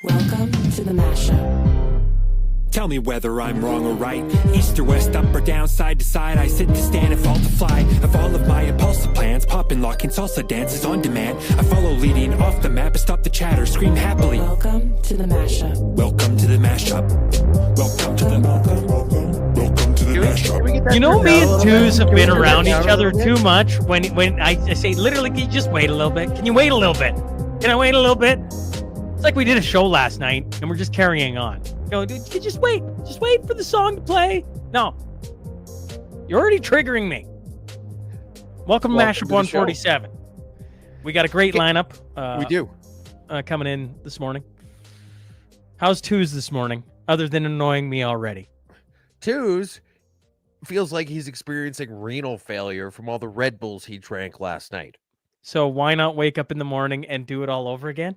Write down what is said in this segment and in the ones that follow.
Welcome to the Mashup. Tell me whether I'm wrong or right. East or west, up or down, side to side. I sit to stand and fall to fly. Of all of my impulsive plans, pop and lock and salsa dances on demand. I follow leading off the map and stop the chatter, scream happily. Welcome to the Mashup. Welcome to the mashup. Welcome to the welcome to the mashup. You know, me and Twos have been around each other too much. When I say literally, can you just wait a little bit? Can you wait a little bit? Can I wait a little bit? It's like we did a show last night and we're just carrying on. You know, dude, you just wait for the song to play. No, you're already triggering me. Welcome to Mashup 147. We got a great lineup. We do. Coming in this morning. How's Twos this morning, other than annoying me already? Twos feels like he's experiencing renal failure from all the Red Bulls he drank last night. So why not wake up in the morning and do it all over again?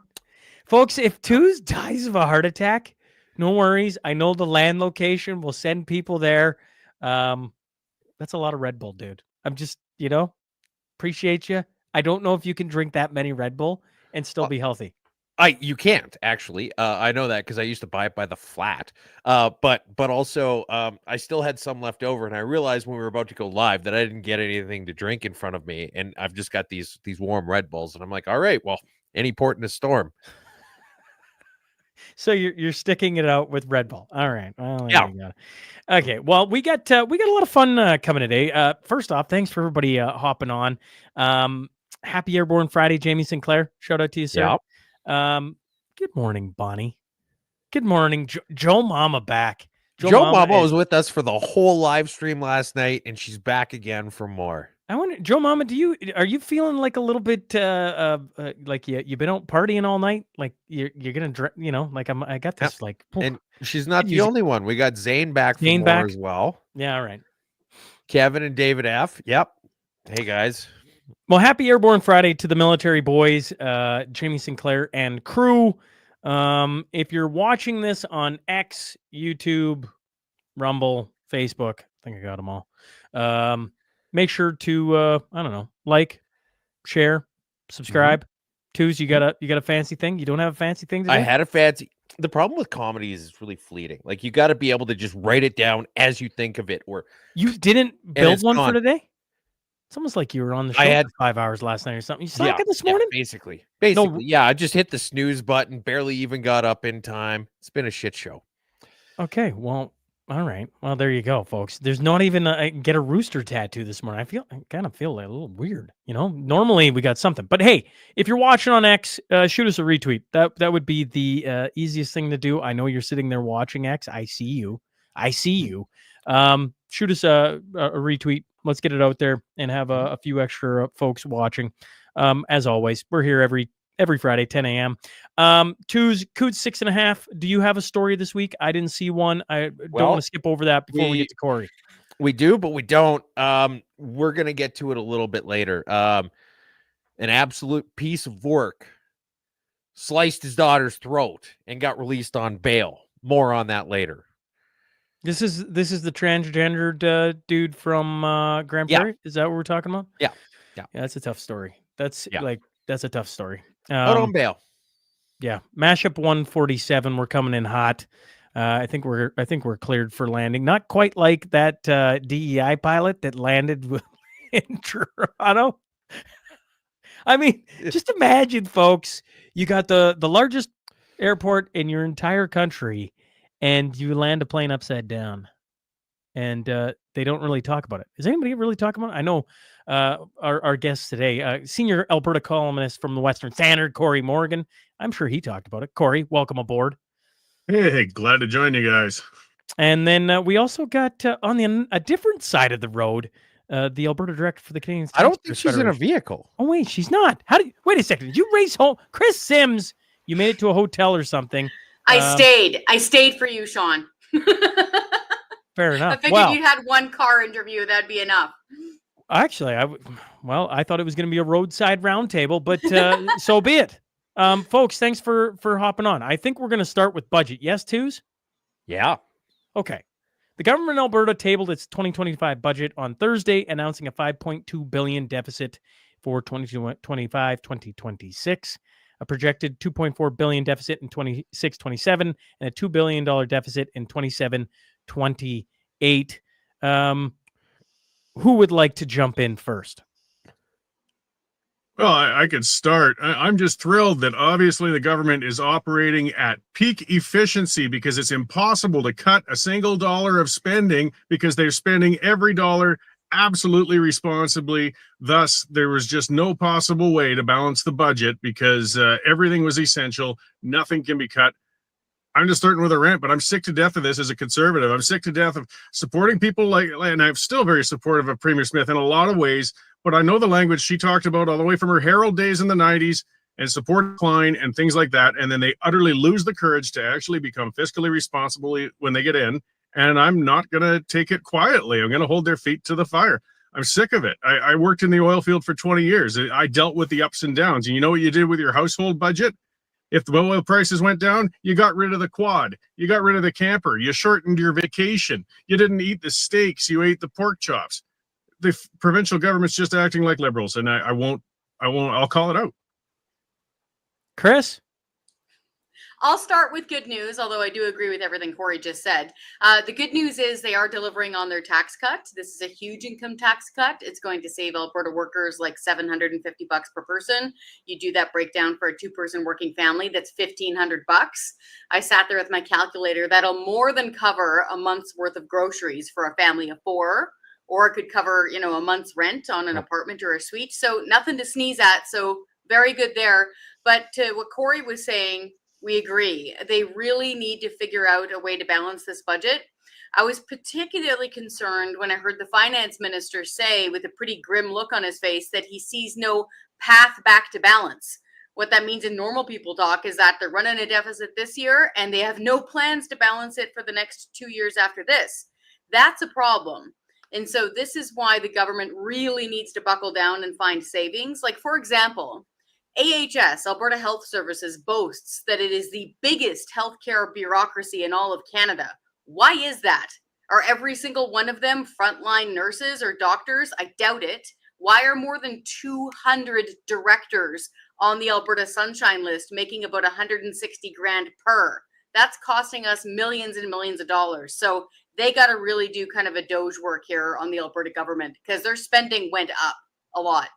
Folks, if Twos dies of a heart attack, no worries. I know the land location. We'll send people there. That's a lot of Red Bull, dude. I'm just, appreciate you. I don't know if you can drink that many Red Bull and still be healthy. You can't, actually. I know that because I used to buy it by the flat. But also, I still had some left over, and I realized when we were about to go live that I didn't get anything to drink in front of me, and I've just got these warm Red Bulls, and I'm like, all right, well, any port in a storm. So you're sticking it out with Red Bull. All right. Well, yeah. Okay. Well, we got a lot of fun coming today. First off, thanks for everybody hopping on. Happy Airborne Friday, Jamie Sinclair. Shout out to you, sir. Yeah. Good morning, Bonnie. Good morning, Joe Mama back. Joe Mama was with us for the whole live stream last night, and she's back again for more. I wonder, Joe Mama, are you feeling like a little bit like you've been out partying all night? Like you're gonna like I got this like, and she's not the only one. We got Zane back for more as well. Yeah, all right. Kevin and David F. Yep. Hey guys. Well, happy Airborne Friday to the military boys, Jamie Sinclair and crew. If you're watching this on X, YouTube, Rumble, Facebook, I think I got them all. Make sure to like, share, subscribe. Twos, you got a fancy thing? You don't have a fancy thing today? I had a fancy. The problem with comedy is it's really fleeting. Like you got to be able to just write it down as you think of it. Or you didn't build one for today? It's almost like you were on the show for 5 hours last night or something. You slacking this morning? Basically. Yeah, I just hit the snooze button, barely even got up in time. It's been a shit show. Okay, well, all right. Well, there you go, folks. There's not even get a rooster tattoo this morning. I kind of feel like a little weird, Normally we got something. But hey, if you're watching on X, shoot us a retweet. That would be the easiest thing to do. I know you're sitting there watching X. I see you. Shoot us a retweet. Let's get it out there and have a few extra folks watching. As always, we're here every Friday, 10 a.m. Twos, Coots 6.5. Do you have a story this week? I didn't see one. I don't want to skip over that before we get to Corey. We do, but we don't. We're going to get to it a little bit later. An absolute piece of work sliced his daughter's throat and got released on bail. More on that later. This is the transgendered dude from Grand Prairie. Is that what we're talking about? Yeah. That's a tough story. That's a tough story. Out on bail. Yeah, Mashup 147. We're coming in hot. I think we're cleared for landing. Not quite like that DEI pilot that landed in Toronto. I mean, just imagine, folks. You got the largest airport in your entire country, and you land a plane upside down, and they don't really talk about it. Is anybody really talking about it? I know our guest today, senior Alberta columnist from the Western Standard, Corey Morgan. I'm sure he talked about it. Corey, welcome aboard. Hey, glad to join you guys. And then we also got on a different side of the road, the Alberta director for the Canadian. I don't think she's in a vehicle. Oh wait, she's not. Wait a second. Did you race home, Chris Sims? You made it to a hotel or something. I stayed for you, Sean. Fair enough. I figured if you had one car interview, that'd be enough. Actually, I thought it was going to be a roadside roundtable, but so be it. Folks, thanks for hopping on. I think we're going to start with budget. Yes, Twos? Yeah. Okay. The government in Alberta tabled its 2025 budget on Thursday, announcing a $5.2 billion deficit for 2025-2026. a projected $2.4 billion deficit in 26-27, and a $2 billion deficit in 27-28. Who would like to jump in first? Well, I could start. I'm just thrilled that obviously the government is operating at peak efficiency because it's impossible to cut a single dollar of spending because they're spending every dollar absolutely responsibly. Thus, there was just no possible way to balance the budget because everything was essential. Nothing can be cut. I'm just starting with a rant, but I'm sick to death of this as a conservative. I'm sick to death of supporting people like, and I'm still very supportive of Premier Smith in a lot of ways, but I know the language she talked about all the way from her Herald days in the 90s and support Klein and things like that. And then they utterly lose the courage to actually become fiscally responsible when they get in. And I'm not going to take it quietly. I'm going to hold their feet to the fire. I'm sick of it. I worked in the oil field for 20 years. I dealt with the ups and downs. And you know what you did with your household budget? If the oil prices went down, you got rid of the quad. You got rid of the camper. You shortened your vacation. You didn't eat the steaks. You ate the pork chops. The provincial government's just acting like liberals, and I'll call it out. Chris? I'll start with good news, although I do agree with everything Corey just said. The good news is they are delivering on their tax cut. This is a huge income tax cut. It's going to save Alberta workers like $750 per person. You do that breakdown for a two-person working family, that's $1,500. I sat there with my calculator. That'll more than cover a month's worth of groceries for a family of four, or it could cover, a month's rent on an apartment or a suite. So nothing to sneeze at. So very good there. But to what Corey was saying, we agree. They really need to figure out a way to balance this budget. I was particularly concerned when I heard the finance minister say, with a pretty grim look on his face, that he sees no path back to balance. What that means in normal people talk is that they're running a deficit this year and they have no plans to balance it for the next 2 years after this. That's a problem. And so this is why the government really needs to buckle down and find savings. Like, for example, AHS, Alberta Health Services, boasts that it is the biggest healthcare bureaucracy in all of Canada. Why is that? Are every single one of them frontline nurses or doctors? I doubt it. Why are more than 200 directors on the Alberta Sunshine List making about $160,000 per? That's costing us millions and millions of dollars. So they got to really do kind of a doge work here on the Alberta government because their spending went up a lot.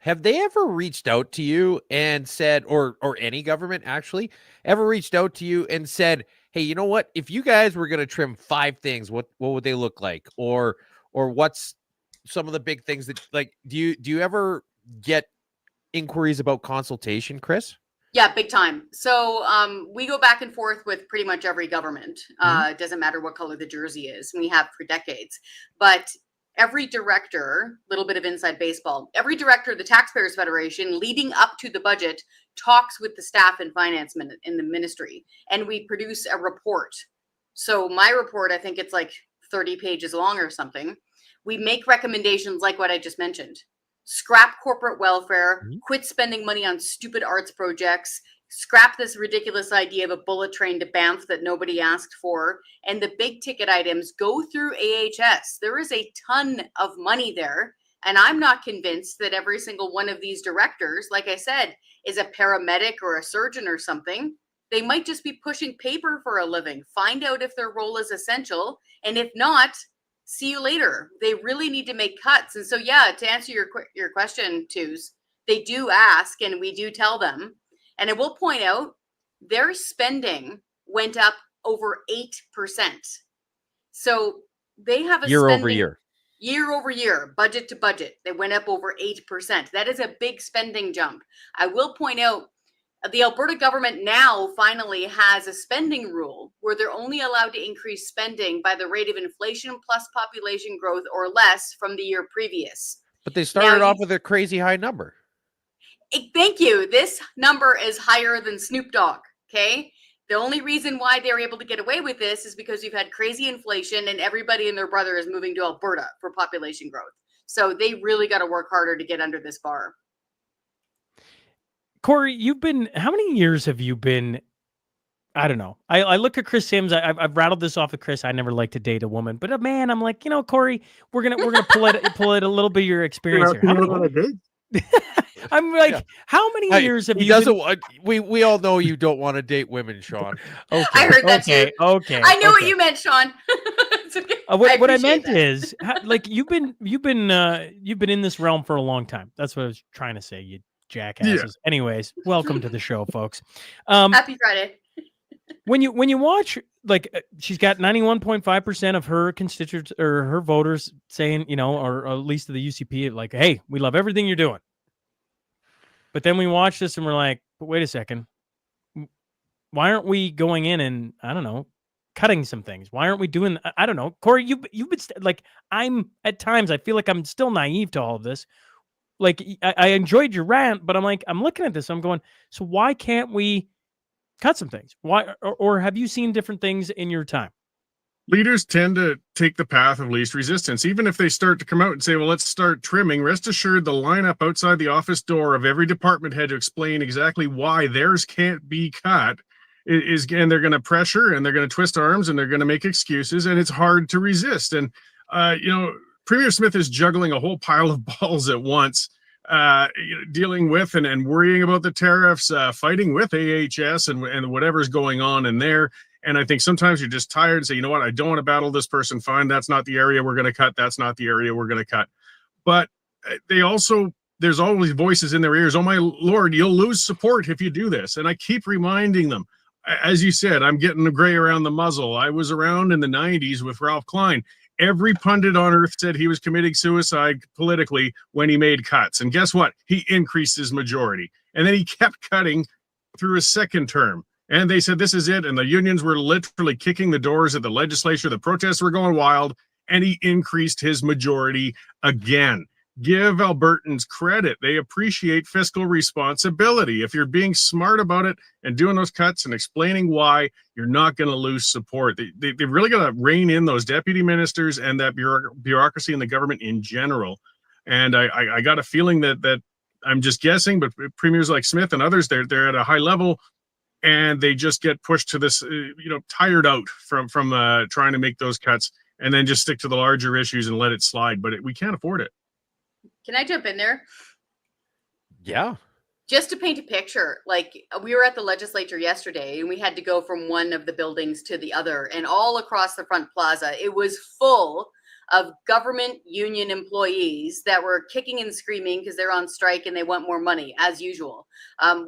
Have they ever reached out to you and said, or any government actually ever reached out to you and said, hey, you know what, if you guys were going to trim 5 things, what would they look like? Or what's some of the big things that, like, do you ever get inquiries about consultation, Chris? Yeah, big time. So we go back and forth with pretty much every government. It doesn't matter what color the jersey is. We have for decades. But every director, little bit of inside baseball, every director of the Taxpayers Federation leading up to the budget talks with the staff and finance in the ministry, and we produce a report. So my report, I think it's like 30 pages long or something. We make recommendations like what I just mentioned. Scrap corporate welfare, quit spending money on stupid arts projects, scrap this ridiculous idea of a bullet train to Banff that nobody asked for, and the big ticket items go through AHS. There is a ton of money there, and I'm not convinced that every single one of these directors, like I said, is a paramedic or a surgeon or something. They might just be pushing paper for a living. Find out if their role is essential, and if not, see you later. They really need to make cuts. And so, yeah, to answer your question, Twos, they do ask, and we do tell them. And I will point out, their spending went up over 8%. So they have a year over year, budget to budget. They went up over 8%. That is a big spending jump. I will point out, the Alberta government now finally has a spending rule where they're only allowed to increase spending by the rate of inflation plus population growth or less from the year previous. But they started off with a crazy high number. Thank you. This number is higher than Snoop Dogg. Okay. The only reason why they're able to get away with this is because you've had crazy inflation and everybody and their brother is moving to Alberta for population growth. So they really got to work harder to get under this bar. Corey, how many years have you been? I don't know. I look at Chris Sims. I've rattled this off of Chris. I never like to date a woman, but man, I'm like, Corey, we're gonna pull it a little bit of your experience here. I'm like, Yeah. how many Hey, years have he you doesn't been? want, we all know you don't want to date women, Sean. Okay, I heard that okay, too. okay. I know what okay. you meant, Sean. It's okay. What I appreciate meant that. is, like, you've been in this realm for a long time. That's what I was trying to say, you jackasses. Anyways, welcome to the show, folks. Happy Friday. When you watch, like, she's got 91.5% of her constituents or her voters saying, or at least to the UCP, like, hey, we love everything you're doing. But then we watch this and we're like, but wait a second, why aren't we going in and, I don't know, cutting some things? Why aren't we doing? I don't know, Corey. You've been like, I'm at times I feel like I'm still naive to all of this. Like, I enjoyed your rant, but I'm like, I'm looking at this, I'm going, so why can't we cut some things? Why, or have you seen different things in your time? Leaders tend to take the path of least resistance. Even if they start to come out and say, well, let's start trimming, rest assured the lineup outside the office door of every department head to explain exactly why theirs can't be cut is, and they're going to pressure and they're going to twist arms and they're going to make excuses, and it's hard to resist. And, Premier Smith is juggling a whole pile of balls at once, dealing with and worrying about the tariffs, fighting with AHS and whatever's going on in there. And I think sometimes you're just tired and say, you know what, I don't want to battle this person. Fine, that's not the area we're going to cut. That's not the area we're going to cut. But there's always voices in their ears. Oh, my Lord, you'll lose support if you do this. And I keep reminding them, as you said, I'm getting the gray around the muzzle. I was around in the 90s with Ralph Klein. Every pundit on earth said he was committing suicide politically when he made cuts. And guess what? He increased his majority. And then he kept cutting through his second term. And they said, this is it. And the unions were literally kicking the doors at the legislature. The protests were going wild. And he increased his majority again. Give Albertans credit. They appreciate fiscal responsibility. If you're being smart about it and doing those cuts and explaining why, you're not going to lose support. They've really got to rein in those deputy ministers and that bureaucracy in the government in general. And I got a feeling that I'm just guessing, but premiers like Smith and others, they're at a high level. And they just get pushed to this, tired out from trying to make those cuts and then just stick to the larger issues and let it slide. But we can't afford it. Can I jump in there? Yeah. Just to paint a picture, like, we were at the legislature yesterday and we had to go from one of the buildings to the other, and all across the front plaza, it was full of government union employees that were kicking and screaming because they're on strike and they want more money, as usual.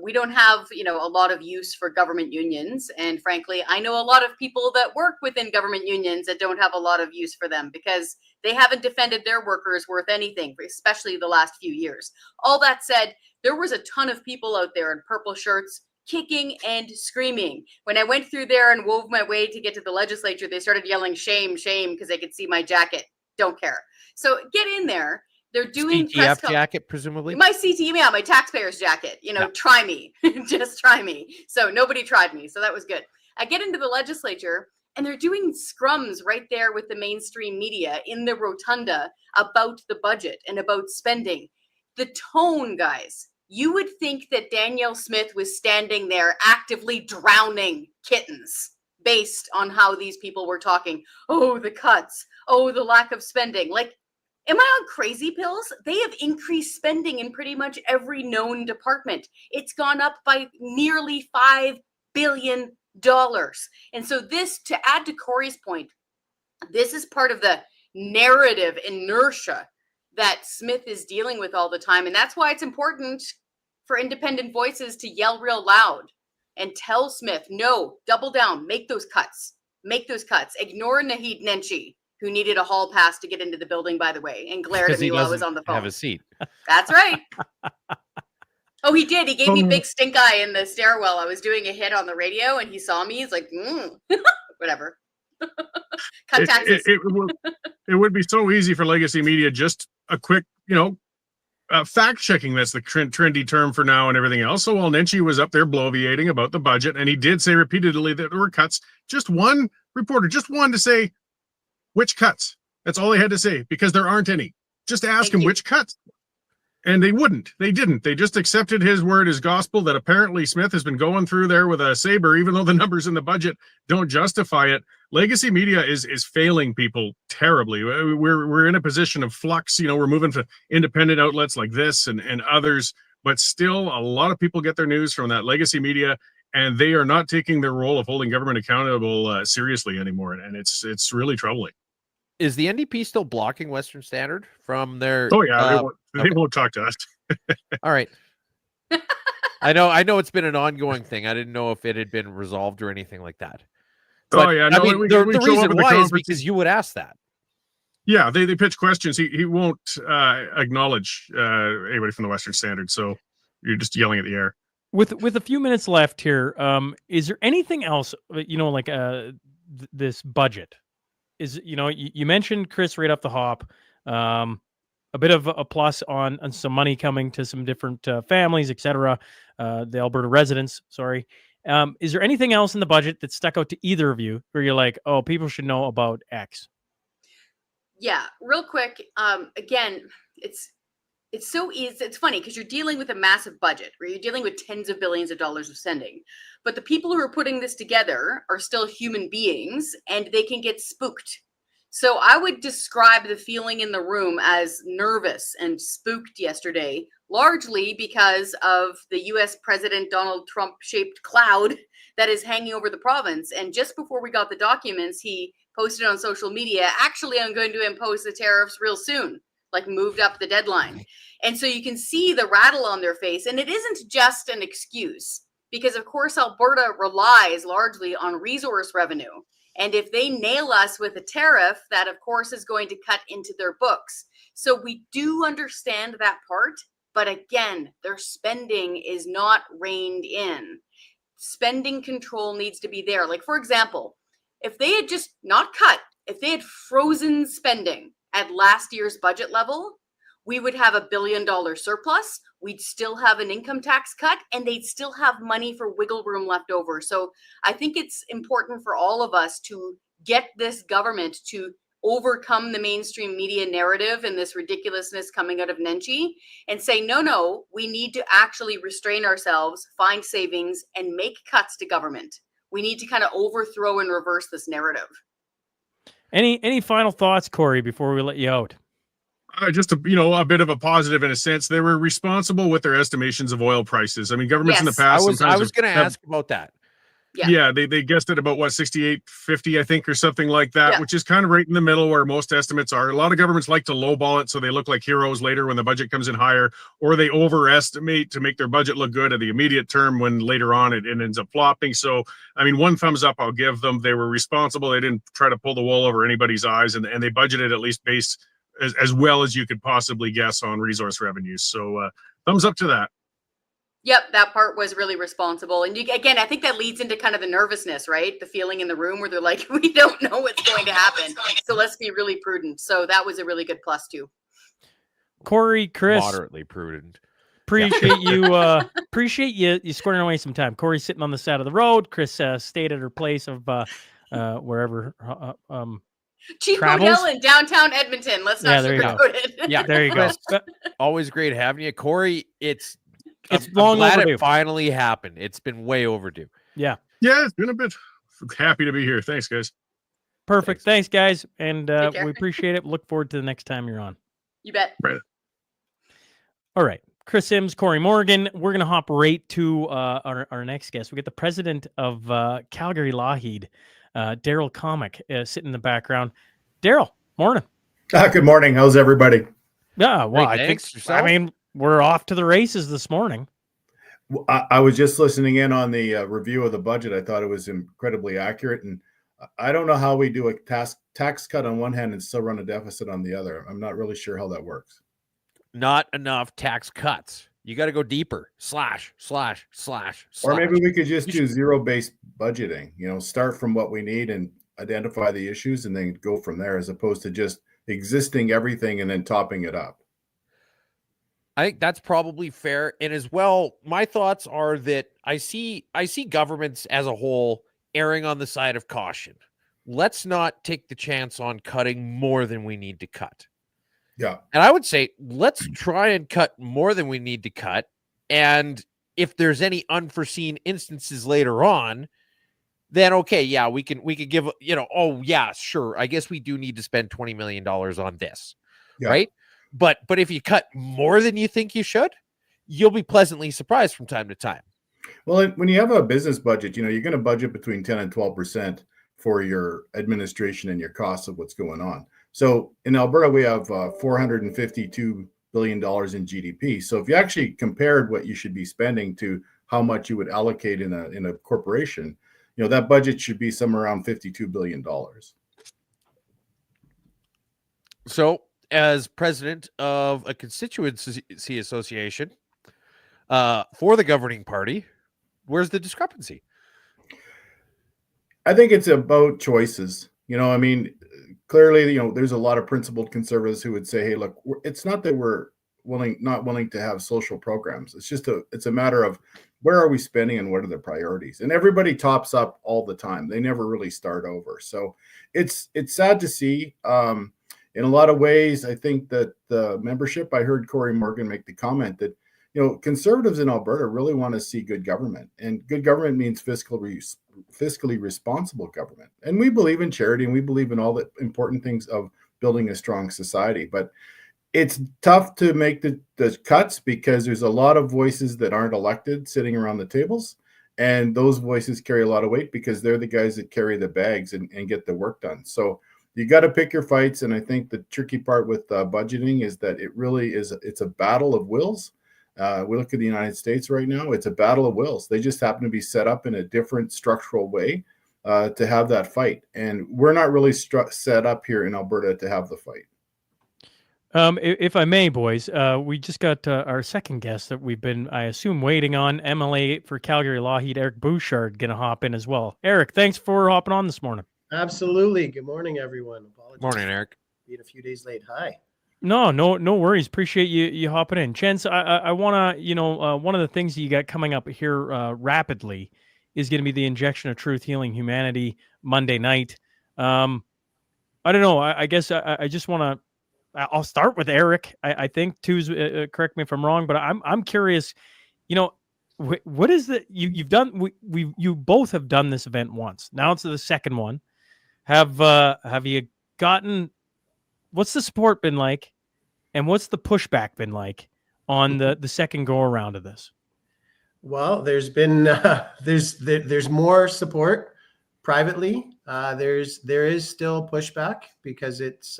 We don't have, a lot of use for government unions. And frankly, I know a lot of people that work within government unions that don't have a lot of use for them because they haven't defended their workers worth anything, especially the last few years. All that said, there was a ton of people out there in purple shirts kicking and screaming. When I went through there and wove my way to get to the legislature, they started yelling shame, shame, because they could see my jacket. Don't care. So get in there. They're doing CTF jacket, presumably. My CTF, yeah, my taxpayer's jacket. Try me. Just try me. So nobody tried me. So that was good. I get into the legislature and they're doing scrums right there with the mainstream media in the rotunda about the budget and about spending. The tone, guys. You would think that Danielle Smith was standing there actively drowning kittens based on how these people were talking. Oh, the cuts. Oh, the lack of spending. Like, am I on crazy pills? They have increased spending in pretty much every known department. It's gone up by nearly $5 billion. And so this, to add to Corey's point, this is part of the narrative inertia that Smith is dealing with all the time. And that's why it's important for independent voices to yell real loud and tell Smith, no, double down, make those cuts, Ignore Naheed Nenshi, who needed a hall pass to get into the building, by the way, and glared at me while I was on the phone. Have a seat. That's right. Oh, he did. He gave me big stink eye in the stairwell. I was doing a hit on the radio and he saw me. He's like, whatever. Cut taxes. It would be so easy for legacy media, just a quick, fact checking. That's the trendy term for now and everything else. So while Nenshi was up there bloviating about the budget, and he did say repeatedly that there were cuts, just one reporter, just one to say which cuts. That's all he had to say, because there aren't any. Just ask him which cuts. And they wouldn't. They didn't. They just accepted his word as gospel that apparently Smith has been going through there with a saber, even though the numbers in the budget don't justify it. Legacy media is failing people terribly. We're in a position of flux. We're moving to independent outlets like this and others, but still a lot of people get their news from that legacy media, and they are not taking their role of holding government accountable seriously anymore. And it's really troubling. Is the NDP still blocking Western Standard from their? Oh yeah, they won't talk to us. All right. I know it's been an ongoing thing. I didn't know if it had been resolved or anything like that. But, oh yeah, no, the reason why is because you would ask that. Yeah, they pitch questions. He won't acknowledge anybody from the Western Standard, so you're just yelling at the air. With a few minutes left here, is there anything else? Like this budget. Is you mentioned, Chris, right off the hop, a bit of a plus on some money coming to some different families, etc. The Alberta residents, sorry. Is there anything else in the budget that stuck out to either of you where you're like, oh, people should know about X? Yeah, real quick. Again, it's so easy. It's funny because you're dealing with a massive budget where you're dealing with tens of billions of dollars of spending. But the people who are putting this together are still human beings and they can get spooked. So I would describe the feeling in the room as nervous and spooked yesterday, largely because of the US President Donald Trump shaped cloud that is hanging over the province. And just before we got the documents, he posted on social media, actually, I'm going to impose the tariffs real soon, like moved up the deadline. And so you can see the rattle on their face. And it isn't just an excuse because, of course, Alberta relies largely on resource revenue. And if they nail us with a tariff, that, of course, is going to cut into their books. So we do understand that part. But again, their spending is not reined in. Spending control needs to be there. Like, for example, if they had just not cut, if they had frozen spending at last year's budget level, we would have $1 billion surplus. We'd still have an income tax cut and they'd still have money for wiggle room left over. So I think it's important for all of us to get this government to overcome the mainstream media narrative and this ridiculousness coming out of Nenchi and say, no, we need to actually restrain ourselves, find savings, and make cuts to government. We need to kind of overthrow and reverse this narrative. Any final thoughts, Corey, before we let you out? Just a bit of a positive in a sense. They were responsible with their estimations of oil prices. I mean, governments in the past. I was going to ask about that. Yeah, they guessed it about what, 68.50, I think, or something like that, which is kind of right in the middle where most estimates are. A lot of governments like to lowball it so they look like heroes later when the budget comes in higher, or they overestimate to make their budget look good at the immediate term when later on it ends up flopping. So, I mean, one thumbs up I'll give them. They were responsible. They didn't try to pull the wool over anybody's eyes, and they budgeted at least based as well as you could possibly guess on resource revenues. So thumbs up to that. Yep, that part was really responsible. And again, I think that leads into kind of the nervousness, right? The feeling in the room where they're like, we don't know what's going to happen. So let's be really prudent. So that was a really good plus too. Corey, Chris. Moderately prudent. Appreciate you squaring away some time. Corey's sitting on the side of the road. Chris stayed at her place of wherever Cheap travels. hotel in downtown Edmonton. Let's not sugarcoat it. Yeah, there you go. Always great having you, Corey. I'm long glad overdue. it finally happened. It's been way overdue. Yeah, it's been a bit. Happy to be here. Thanks, guys. Perfect. Thanks guys. And we appreciate it. Look forward to the next time you're on. You bet. Right. All right. Chris Sims, Corey Morgan. We're going to hop right to our next guest. We get the president of Calgary Lougheed, Daryl Comic, sitting in the background. Daryl, morning. Good morning. How's everybody? Yeah, well, Great, thanks. I mean, we're off to the races this morning. I was just listening in on the review of the budget. I thought it was incredibly accurate, and I don't know how we do a tax cut on one hand and still run a deficit on the other. I'm not really sure how that works. Not enough tax cuts. You got to go deeper. Slash. Or maybe we could just do zero-based budgeting. Start from what we need and identify the issues, and then go from there, as opposed to just existing everything and then topping it up. I think that's probably fair. And as well, my thoughts are that I see governments as a whole erring on the side of caution. Let's not take the chance on cutting more than we need to cut. Yeah. And I would say, let's try and cut more than we need to cut. And if there's any unforeseen instances later on, then okay, yeah, we could give, oh yeah, sure. I guess we do need to spend $20 million on this. Yeah. Right. But if you cut more than you think you should, you'll be pleasantly surprised from time to time. Well, when you have a business budget, you're going to budget between 10 and 12% for your administration and your costs of what's going on. So in Alberta, we have $452 billion in GDP. So if you actually compared what you should be spending to how much you would allocate in a corporation, that budget should be somewhere around $52 billion. So as president of a constituency association for the governing party, where's the discrepancy? I think it's about choices. Clearly, there's a lot of principled conservatives who would say, hey, look, it's not that we're not willing to have social programs. It's a matter of where are we spending and what are the priorities? And everybody tops up all the time. They never really start over. So it's sad to see. In a lot of ways, I think that the membership, I heard Corey Morgan make the comment that, conservatives in Alberta really want to see good government, and good government means fiscally responsible government. And we believe in charity, and we believe in all the important things of building a strong society. But it's tough to make the cuts because there's a lot of voices that aren't elected sitting around the tables. And those voices carry a lot of weight because they're the guys that carry the bags and get the work done. So you got to pick your fights. And I think the tricky part with budgeting is that it's a battle of wills. We look at the United States right now, it's a battle of wills. They just happen to be set up in a different structural way to have that fight. And we're not really set up here in Alberta to have the fight. If I may, boys, we just got our second guest that we've been, I assume, waiting on. MLA for Calgary Lougheed, Eric Bouchard, going to hop in as well. Eric, thanks for hopping on this morning. Absolutely. Good morning, everyone. Apologies. Morning, Eric. Being a few days late. Hi. No worries. Appreciate you hopping in. Chance, I want to, one of the things that you got coming up here rapidly is going to be the Injection of Truth Healing Humanity Monday night. I don't know. I guess I just want to, I'll start with Eric. I think too's correct me if I'm wrong, but I'm curious, what is the, you've done, you both have done this event once. Now it's the second one. Have you gotten, what's the support been like, and what's the pushback been like on the second go around of this? Well, there's been there's more support privately. There is still pushback because it's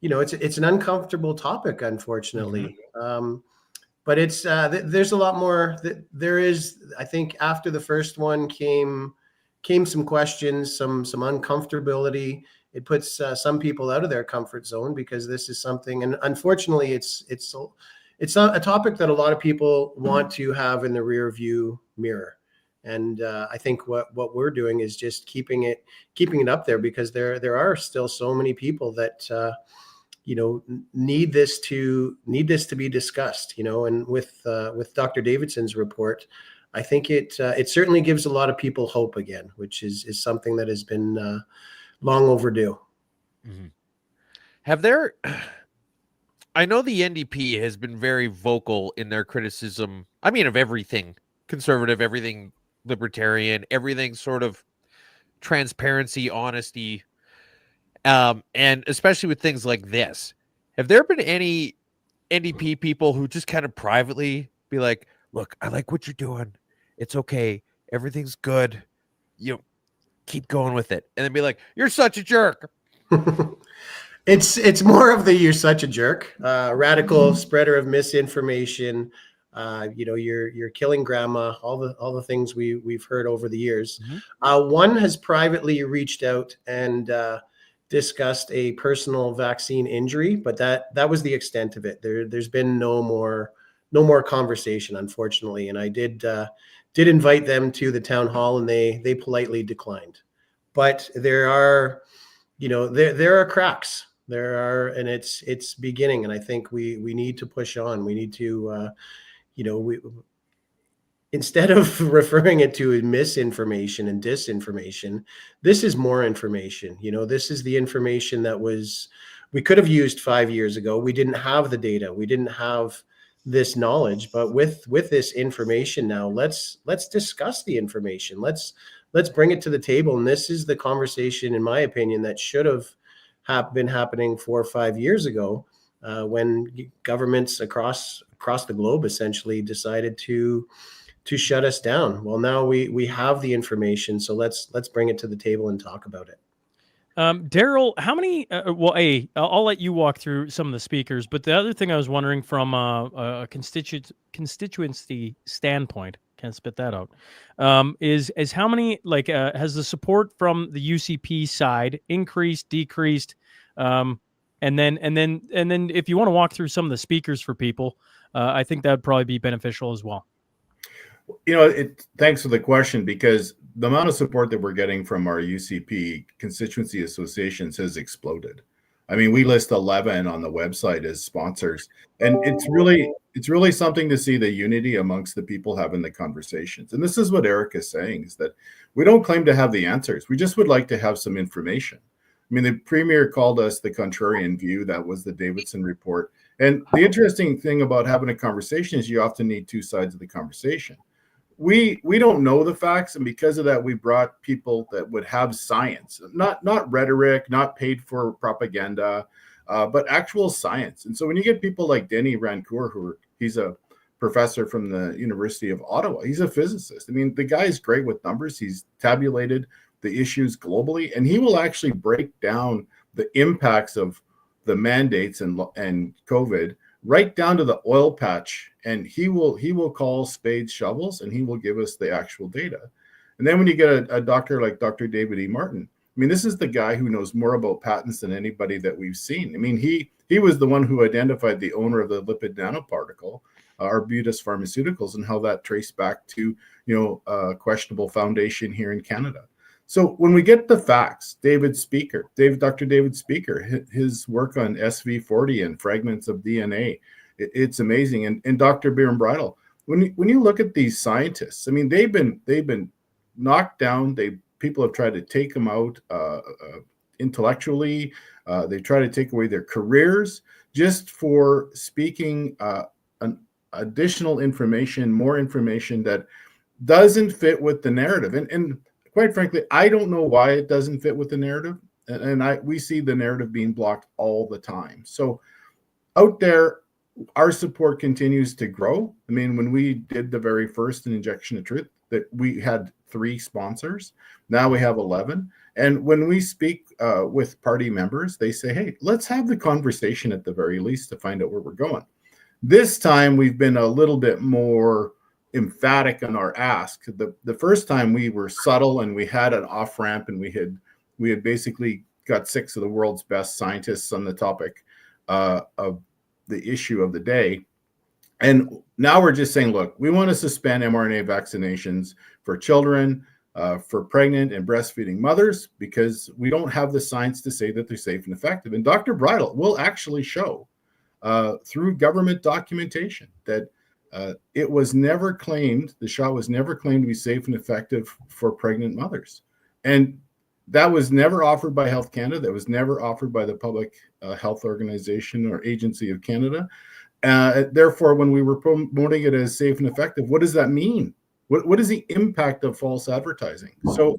it's an uncomfortable topic, unfortunately. Mm-hmm. But it's there's a lot more. There is, I think, after the first one came some questions, some uncomfortability. It puts some people out of their comfort zone because this is something, and unfortunately, it's a topic that a lot of people want to have in the rear view mirror. And I think what we're doing is just keeping it up there because there are still so many people that need this to be discussed. And with Dr. Davidson's report, I think it certainly gives a lot of people hope again, which is something that has been long overdue. Mm-hmm. I know the NDP has been very vocal in their criticism. I mean, of everything conservative, everything libertarian, everything sort of transparency, honesty, and especially with things like this. Have there been any NDP people who just kind of privately be like, look, I like what you're doing. It's okay. Everything's good. Keep going with it. And then be like, you're such a jerk. It's more of the you're such a jerk, radical spreader of misinformation. You're killing grandma, all the things we've heard over the years. Mm-hmm. One has privately reached out and discussed a personal vaccine injury, but that was the extent of it. There's been no more conversation, unfortunately. And I did invite them to the town hall, and they politely declined. But there are cracks. And it's beginning. And I think we need to push on. We need to, instead of referring it to misinformation and disinformation, this is more information. This is the information that was we could have used 5 years ago. We didn't have the data. We didn't have this knowledge, but with this information now, let's discuss the information. Let's bring it to the table. And this is the conversation, in my opinion, that should have been happening 4 or 5 years ago, when governments across the globe essentially decided to shut us down. Well, now we have the information, so let's bring it to the table and talk about it. Daryl, how many? I'll let you walk through some of the speakers. But the other thing I was wondering from a constituency standpoint, can't spit that out, is how many, like, has the support from the UCP side increased, decreased, and then if you want to walk through some of the speakers for people, I think that'd probably be beneficial as well. Thanks for the question, because the amount of support that we're getting from our UCP constituency associations has exploded. I mean, we list 11 on the website as sponsors, and it's really something to see the unity amongst the people having the conversations. And this is what Eric is saying, is that we don't claim to have the answers. We just would like to have some information. I mean, the premier called us the contrarian view. That was the Davidson report. And the interesting thing about having a conversation is you often need two sides of the conversation. We don't know the facts, and because of that, we brought people that would have science, not rhetoric, not paid for propaganda, but actual science. And so when you get people like Denis Rancourt, he's a professor from the University of Ottawa, he's a physicist. I mean, the guy is great with numbers. He's tabulated the issues globally, and he will actually break down the impacts of the mandates and COVID right down to the oil patch, and he will call spades shovels, and he will give us the actual data. And then when you get a doctor like Dr. David E. Martin, I mean, this is the guy who knows more about patents than anybody that we've seen. I mean, he was the one who identified the owner of the lipid nanoparticle, Arbutus Pharmaceuticals, and how that traced back to a questionable foundation here in Canada. So when we get the facts, Dr. David Speaker, his work on SV40 and fragments of DNA, it's amazing. And Dr. Biren Bridle, when you look at these scientists, I mean, they've been knocked down. People have tried to take them out intellectually. They try to take away their careers just for speaking an additional information, more information that doesn't fit with the narrative. And quite frankly, I don't know why it doesn't fit with the narrative. And we see the narrative being blocked all the time. So out there, our support continues to grow. I mean, when we did the very first Injection of Truth, that we had 3 sponsors. Now we have 11. And when we speak with party members, they say, hey, let's have the conversation at the very least to find out where we're going. This time we've been a little bit more emphatic on our ask. The first time we were subtle, and we had an off ramp, and we had basically got 6 of the world's best scientists on the topic of the issue of the day. And now we're just saying, look, we want to suspend mRNA vaccinations for children, for pregnant and breastfeeding mothers, because we don't have the science to say that they're safe and effective. And Dr. Bridle will actually show through government documentation that it was never claimed, the shot was never claimed to be safe and effective for pregnant mothers. And that was never offered by Health Canada. That was never offered by the Public Health Organization or Agency of Canada. Therefore, when we were promoting it as safe and effective, what does that mean? What is the impact of false advertising? So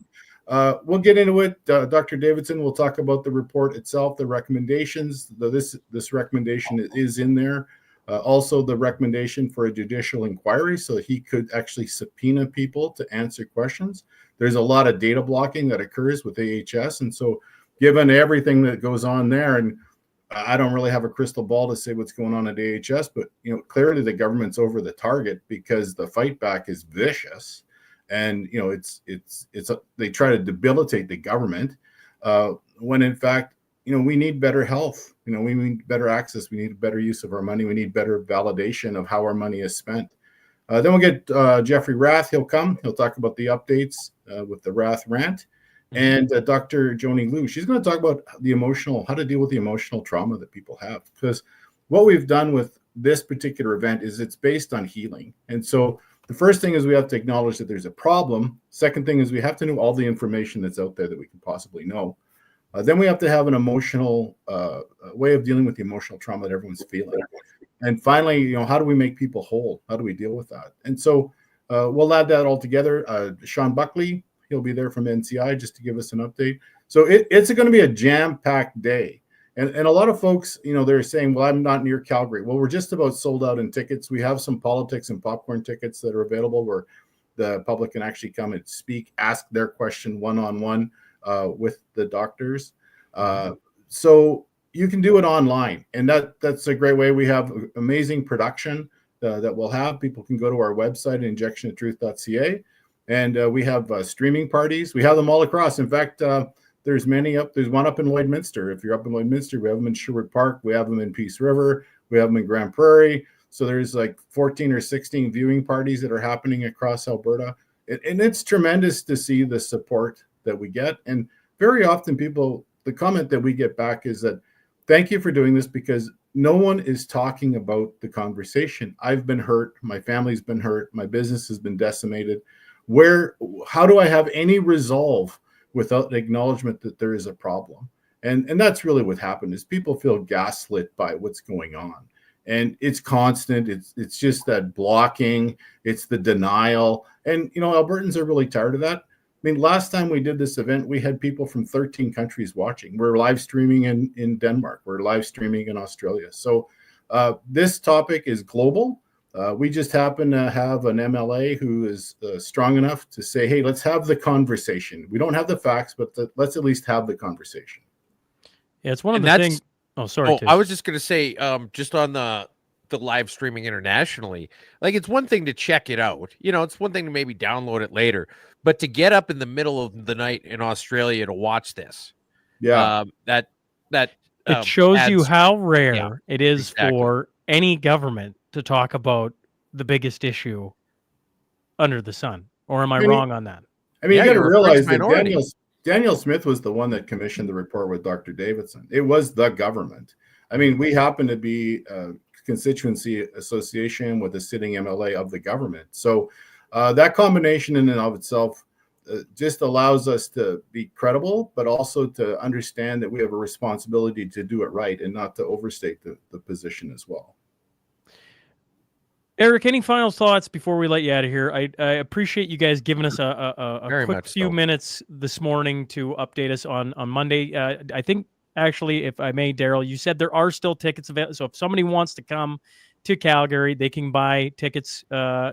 we'll get into it. Dr. Davidson will talk about the report itself, the recommendations. This recommendation is in there. Also, the recommendation for a judicial inquiry, so he could actually subpoena people to answer questions. There's a lot of data blocking that occurs with AHS. And so given everything that goes on there, and I don't really have a crystal ball to say what's going on at AHS, but clearly the government's over the target because the fight back is vicious. And they try to debilitate the government when in fact, we need better health. We need better access. We need better use of our money. We need better validation of how our money is spent. Then we'll get Jeffrey Rath. He'll come. He'll talk about the updates with the Rath rant. And Dr. Joni Liu, she's going to talk about how to deal with the emotional trauma that people have. Because what we've done with this particular event is it's based on healing. And so the first thing is we have to acknowledge that there's a problem. Second thing is we have to know all the information that's out there that we can possibly know. Then we have to have an emotional way of dealing with the emotional trauma that everyone's feeling. And finally, how do we make people whole? How do we deal with that? And so we'll add that all together. Sean Buckley, he'll be there from NCI just to give us an update. So it's going to be a jam-packed day. And a lot of folks, they're saying, well, I'm not near Calgary. Well, we're just about sold out in tickets. We have some politics and popcorn tickets that are available where the public can actually come and speak, ask their question one-on-one with the doctors. So you can do it online. And that's a great way. We have amazing production that we'll have. People can go to our website, injectionoftruth.ca. And we have streaming parties. We have them all across. In fact, there's many up. There's one up in Lloydminster. If you're up in Lloydminster, we have them in Sherwood Park. We have them in Peace River. We have them in Grand Prairie. So there's like 14 or 16 viewing parties that are happening across Alberta. And it's tremendous to see the support that we get. And very often the comment that we get back is that, thank you for doing this, because no one is talking about the conversation. I've been hurt. My family's been hurt. My business has been decimated. How do I have any resolve without the acknowledgement that there is a problem? And that's really what happened, is people feel gaslit by what's going on. And it's constant. It's just that blocking. It's the denial. And, Albertans are really tired of that. I mean, last time we did this event, we had people from 13 countries watching. We're live streaming in Denmark. We're live streaming in Australia. So this topic is global. We just happen to have an MLA who is strong enough to say, hey, let's have the conversation. We don't have the facts, but let's at least have the conversation. Yeah, it's one of the things. Oh, sorry. I was just going to say, just on the live streaming internationally, like, it's one thing to check it out. It's one thing to maybe download it later, but to get up in the middle of the night in Australia to watch this, that it shows you how rare it is for any government to talk about the biggest issue under the sun. Or am I wrong on that? I mean, you got to realize that Daniel Smith was the one that commissioned the report with Dr. Davidson. It was the government. I mean, we happen to be a constituency association with a sitting MLA of the government. So that combination in and of itself just allows us to be credible, but also to understand that we have a responsibility to do it right and not to overstate the position as well. Eric, any final thoughts before we let you out of here? I appreciate you guys giving us a quick few minutes this morning to update us on Monday. I think, actually, if I may, Daryl, you said there are still tickets available. So if somebody wants to come to Calgary, they can buy tickets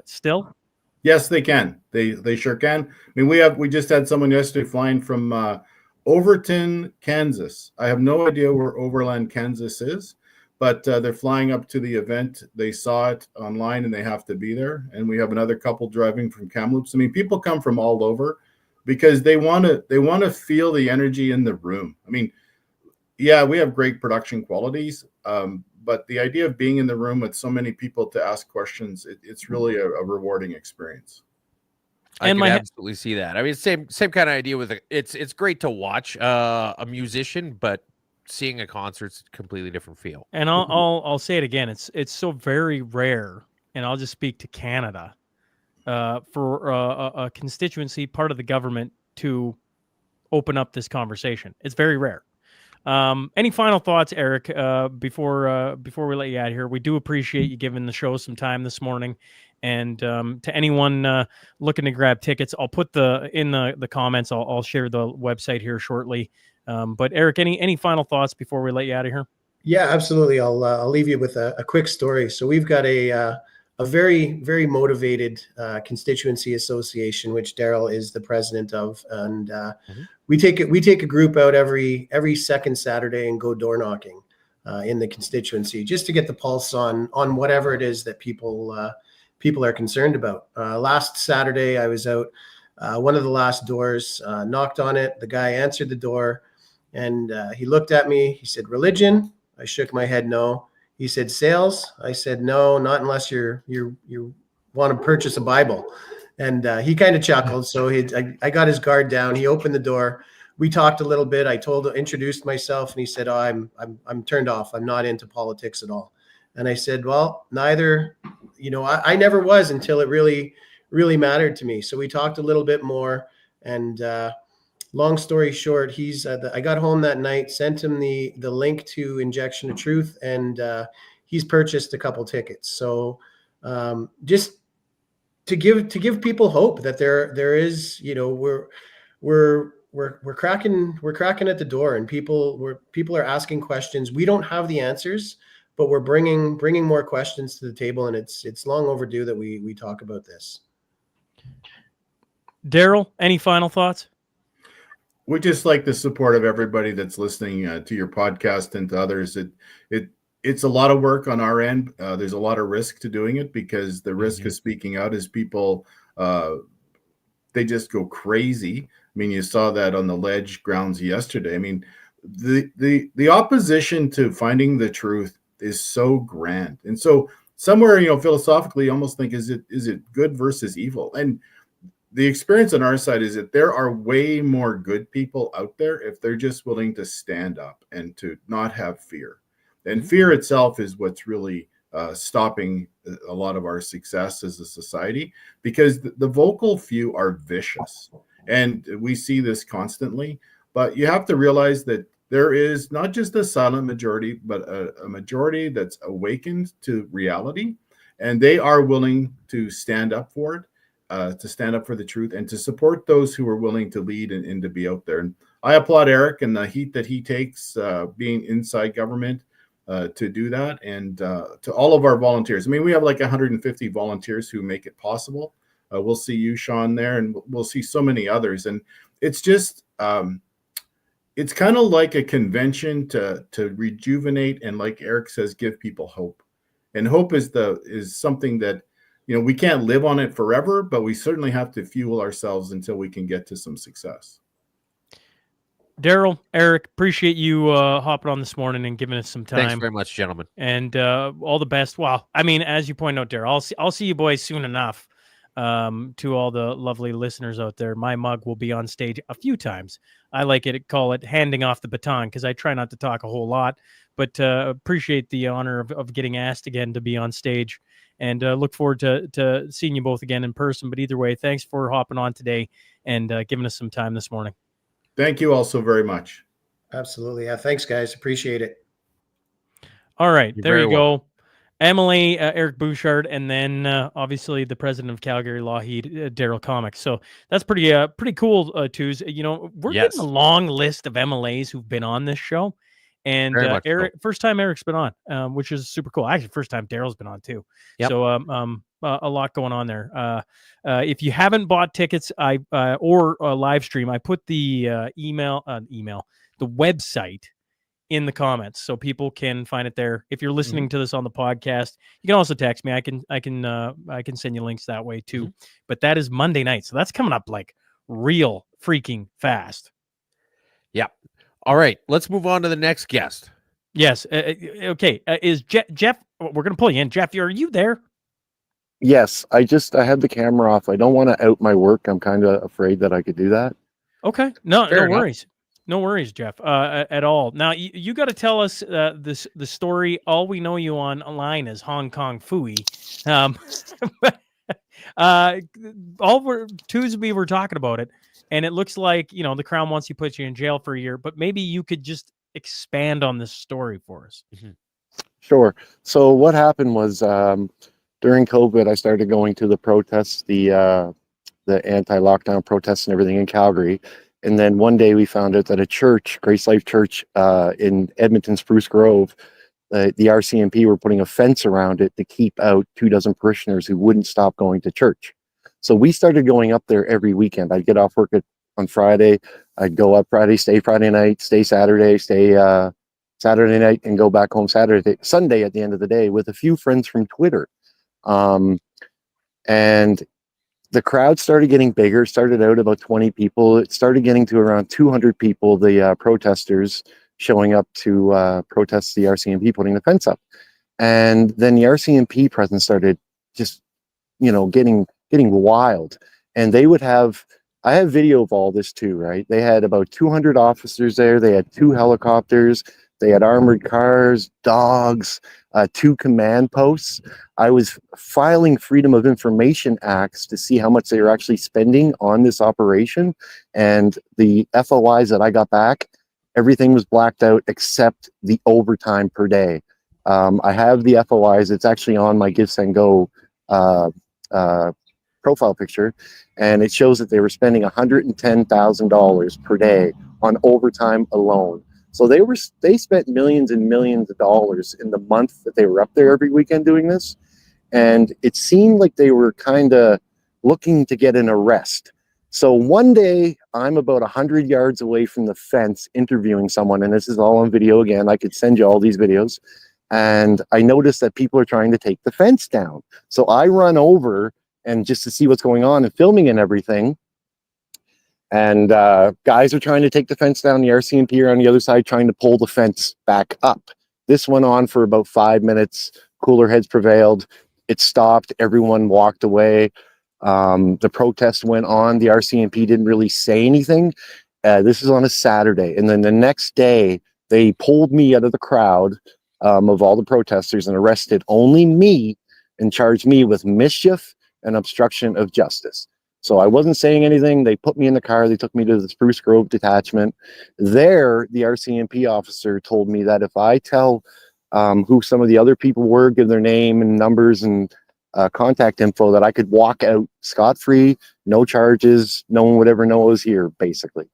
still? Yes, they can. They sure can. I mean, we just had someone yesterday flying from Overton, Kansas. I have no idea where Overland, Kansas is. But they're flying up to the event. They saw it online and they have to be there. And we have another couple driving from Kamloops. I mean, people come from all over because they want to feel the energy in the room. I mean, yeah, we have great production qualities, but the idea of being in the room with so many people to ask questions, it's really a rewarding experience. I can absolutely see that. I mean, same kind of idea with it's great to watch a musician, but seeing a concert's a completely different feel. And I'll say it again. It's so very rare, and I'll just speak to Canada, for a constituency part of the government to open up this conversation. It's very rare. Any final thoughts, Eric, before we let you out of here? We do appreciate you giving the show some time this morning. And to anyone looking to grab tickets, I'll put in the comments. I'll share the website here shortly. But Eric, any final thoughts before we let you out of here? Yeah, absolutely. I'll leave you with a quick story. So we've got a very, very motivated constituency association, which Daryl is the president of, and we take a group out every second Saturday and go door knocking in the constituency just to get the pulse on whatever it is that people are concerned about. Last Saturday, I was out one of the last doors, knocked on it. The guy answered the door. And he looked at me. He said, "Religion?" I shook my head, no. He said, "Sales?" I said, "No, not unless you want to purchase a Bible." And he kind of chuckled. So I got his guard down. He opened the door. We talked a little bit. I introduced myself, and he said, "Oh, I'm turned off. I'm not into politics at all." And I said, "Well, neither. I never was until it really, really mattered to me." So we talked a little bit more, and long story short, he's I got home that night, sent him the link to Injection of Truth, and he's purchased a couple tickets. So just to give people hope that there is, we're cracking at the door, and people are asking questions. We don't have the answers, but we're bringing more questions to the table, and it's long overdue that we talk about this. Daryl, any final thoughts? We just like the support of everybody that's listening to your podcast and to others. It's a lot of work on our end. There's a lot of risk to doing it, because the risk of speaking out is people, they just go crazy. I mean, you saw that on the ledge grounds yesterday. I mean, the opposition to finding the truth is so grand. And so somewhere, philosophically, you almost think, is it good versus evil? And the experience on our side is that there are way more good people out there if they're just willing to stand up and to not have fear. And fear itself is what's really stopping a lot of our success as a society, because the vocal few are vicious. And we see this constantly. But you have to realize that there is not just a silent majority, but a majority that's awakened to reality. And they are willing to stand up for it. To stand up for the truth, and to support those who are willing to lead and to be out there. And I applaud Eric and the heat that he takes being inside government to do that, and to all of our volunteers. I mean, we have like 150 volunteers who make it possible. We'll see you, Sean, there, and we'll see so many others. And it's just, it's kind of like a convention to rejuvenate, and like Eric says, give people hope. And hope is something that, we can't live on it forever, but we certainly have to fuel ourselves until we can get to some success. Daryl, Eric, appreciate you hopping on this morning and giving us some time. Thanks very much, gentlemen. And all the best. Well, I mean, as you point out, Daryl, I'll see you boys soon enough. To all the lovely listeners out there, my mug will be on stage a few times. I like it, call it handing off the baton, because I try not to talk a whole lot, but appreciate the honor of getting asked again to be on stage. And look forward to seeing you both again in person. But either way, thanks for hopping on today and giving us some time this morning. Thank you all so very much. Absolutely. Yeah. Thanks, guys. Appreciate it. All right. You're there you very go. welcome. Emily, Eric Bouchard, and then obviously the president of Calgary Lougheed, Daryl Comics. So that's pretty cool, Twos. We're Yes. getting a long list of MLAs who've been on this show. And Very much so. Eric, first time Eric's been on, which is super cool. Actually, first time Daryl's been on too. Yep. So a lot going on there. If you haven't bought tickets, or a live stream, I put the the website in the comments so people can find it there. If you're listening to this on the podcast, you can also text me. I can send you links that way too. But that is Monday night, so that's coming up like real freaking fast. Yep. All right, let's move on to the next guest. Yes. Okay. Is Jeff? We're going to pull you in. Jeff, are you there? Yes. I had the camera off. I don't want to out my work. I'm kind of afraid that I could do that. Okay. No Fair enough. worries. No worries, Jeff, at all. Now, you got to tell us the story. All we know you online is Hong Kong Phooey. Tuesday we're talking about it, and it looks like, the Crown wants you to put you in jail for a year, but maybe you could just expand on this story for us. Sure. So what happened was during COVID, I started going to the protests, the anti-lockdown protests and everything in Calgary. And then one day we found out that a church, Grace Life Church in Edmonton, Spruce Grove, the RCMP were putting a fence around it to keep out 24 parishioners who wouldn't stop going to church. So we started going up there every weekend. I'd get off work on Friday. I'd go up Friday, stay Friday night, stay Saturday, stay Saturday night, and go back home Sunday at the end of the day with a few friends from Twitter. And the crowd started getting bigger, started out about 20 people. It started getting to around 200 people, the protesters showing up to protest the RCMP putting the fence up. And then the RCMP presence started just, getting wild. And they would I have video of all this too, right? They had about 200 officers there. They had 2 helicopters. They had armored cars, dogs, 2 command posts. I was filing Freedom of Information Acts to see how much they were actually spending on this operation. And the FOIs that I got back, everything was blacked out except the overtime per day. I have the FOIs. It's actually on my Give Send Go profile picture, and it shows that they were spending $110,000 per day on overtime alone. So they spent millions and millions of dollars in the month that they were up there every weekend doing this, and it seemed like they were kind of looking to get an arrest. So one day I'm about 100 yards away from the fence interviewing someone, and this is all on video again. I could send you all these videos. And I noticed that people are trying to take the fence down. So I run over and just to see what's going on and filming and everything. And guys are trying to take the fence down. The RCMP are on the other side trying to pull the fence back up. This went on for about 5 minutes. Cooler heads prevailed. It stopped. Everyone walked away. The protest went on. The RCMP didn't really say anything. This is on a Saturday. And then the next day, they pulled me out of the crowd of all the protesters and arrested only me and charged me with mischief and obstruction of justice. So I wasn't saying anything. They put me in the car. They took me to the Spruce Grove detachment. There, the RCMP officer told me that if I tell who some of the other people were, give their name and numbers and contact info, that I could walk out scot-free, no charges, no one would ever know I was here, basically.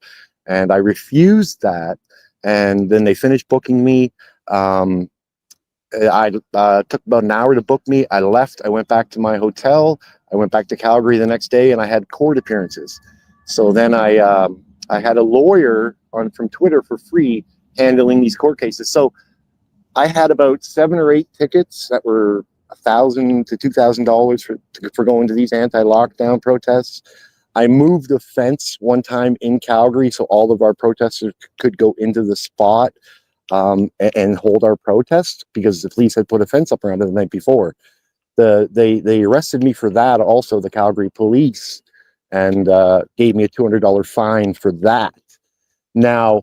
And I refused that. And then they finished booking me. I took about an hour to book me. I left. I went back to my hotel. I went back to Calgary the next day, and I had court appearances. So then I had a lawyer from Twitter for free handling these court cases. So I had about 7 or 8 tickets that were $1,000 to $2,000 for going to these anti-lockdown protests. I moved the fence one time in Calgary so all of our protesters could go into the spot and hold our protest, because the police had put a fence up around it the night before. They arrested me for that, also the Calgary police, and gave me a $200 fine for that. Now,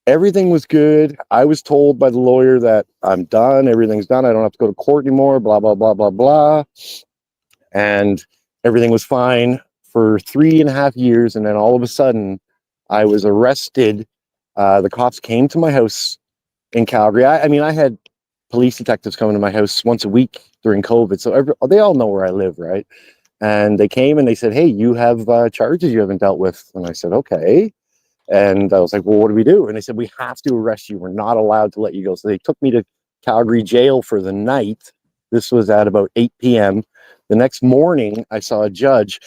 everything was good. I was told by the lawyer that I'm done, everything's done, I don't have to go to court anymore, blah, blah, blah, blah, blah. And everything was fine for 3.5 years, and then all of a sudden, I was arrested. The cops came to my house in Calgary. I mean, I had police detectives coming to my house once a week during COVID, so they all know where I live, right? And they came and they said, "Hey, you have charges you haven't dealt with." And I said, "Okay." And I was like, "Well, what do we do?" And they said, "We have to arrest you. We're not allowed to let you go." So they took me to Calgary jail for the night. This was at about 8 p.m. The next morning, I saw a judge.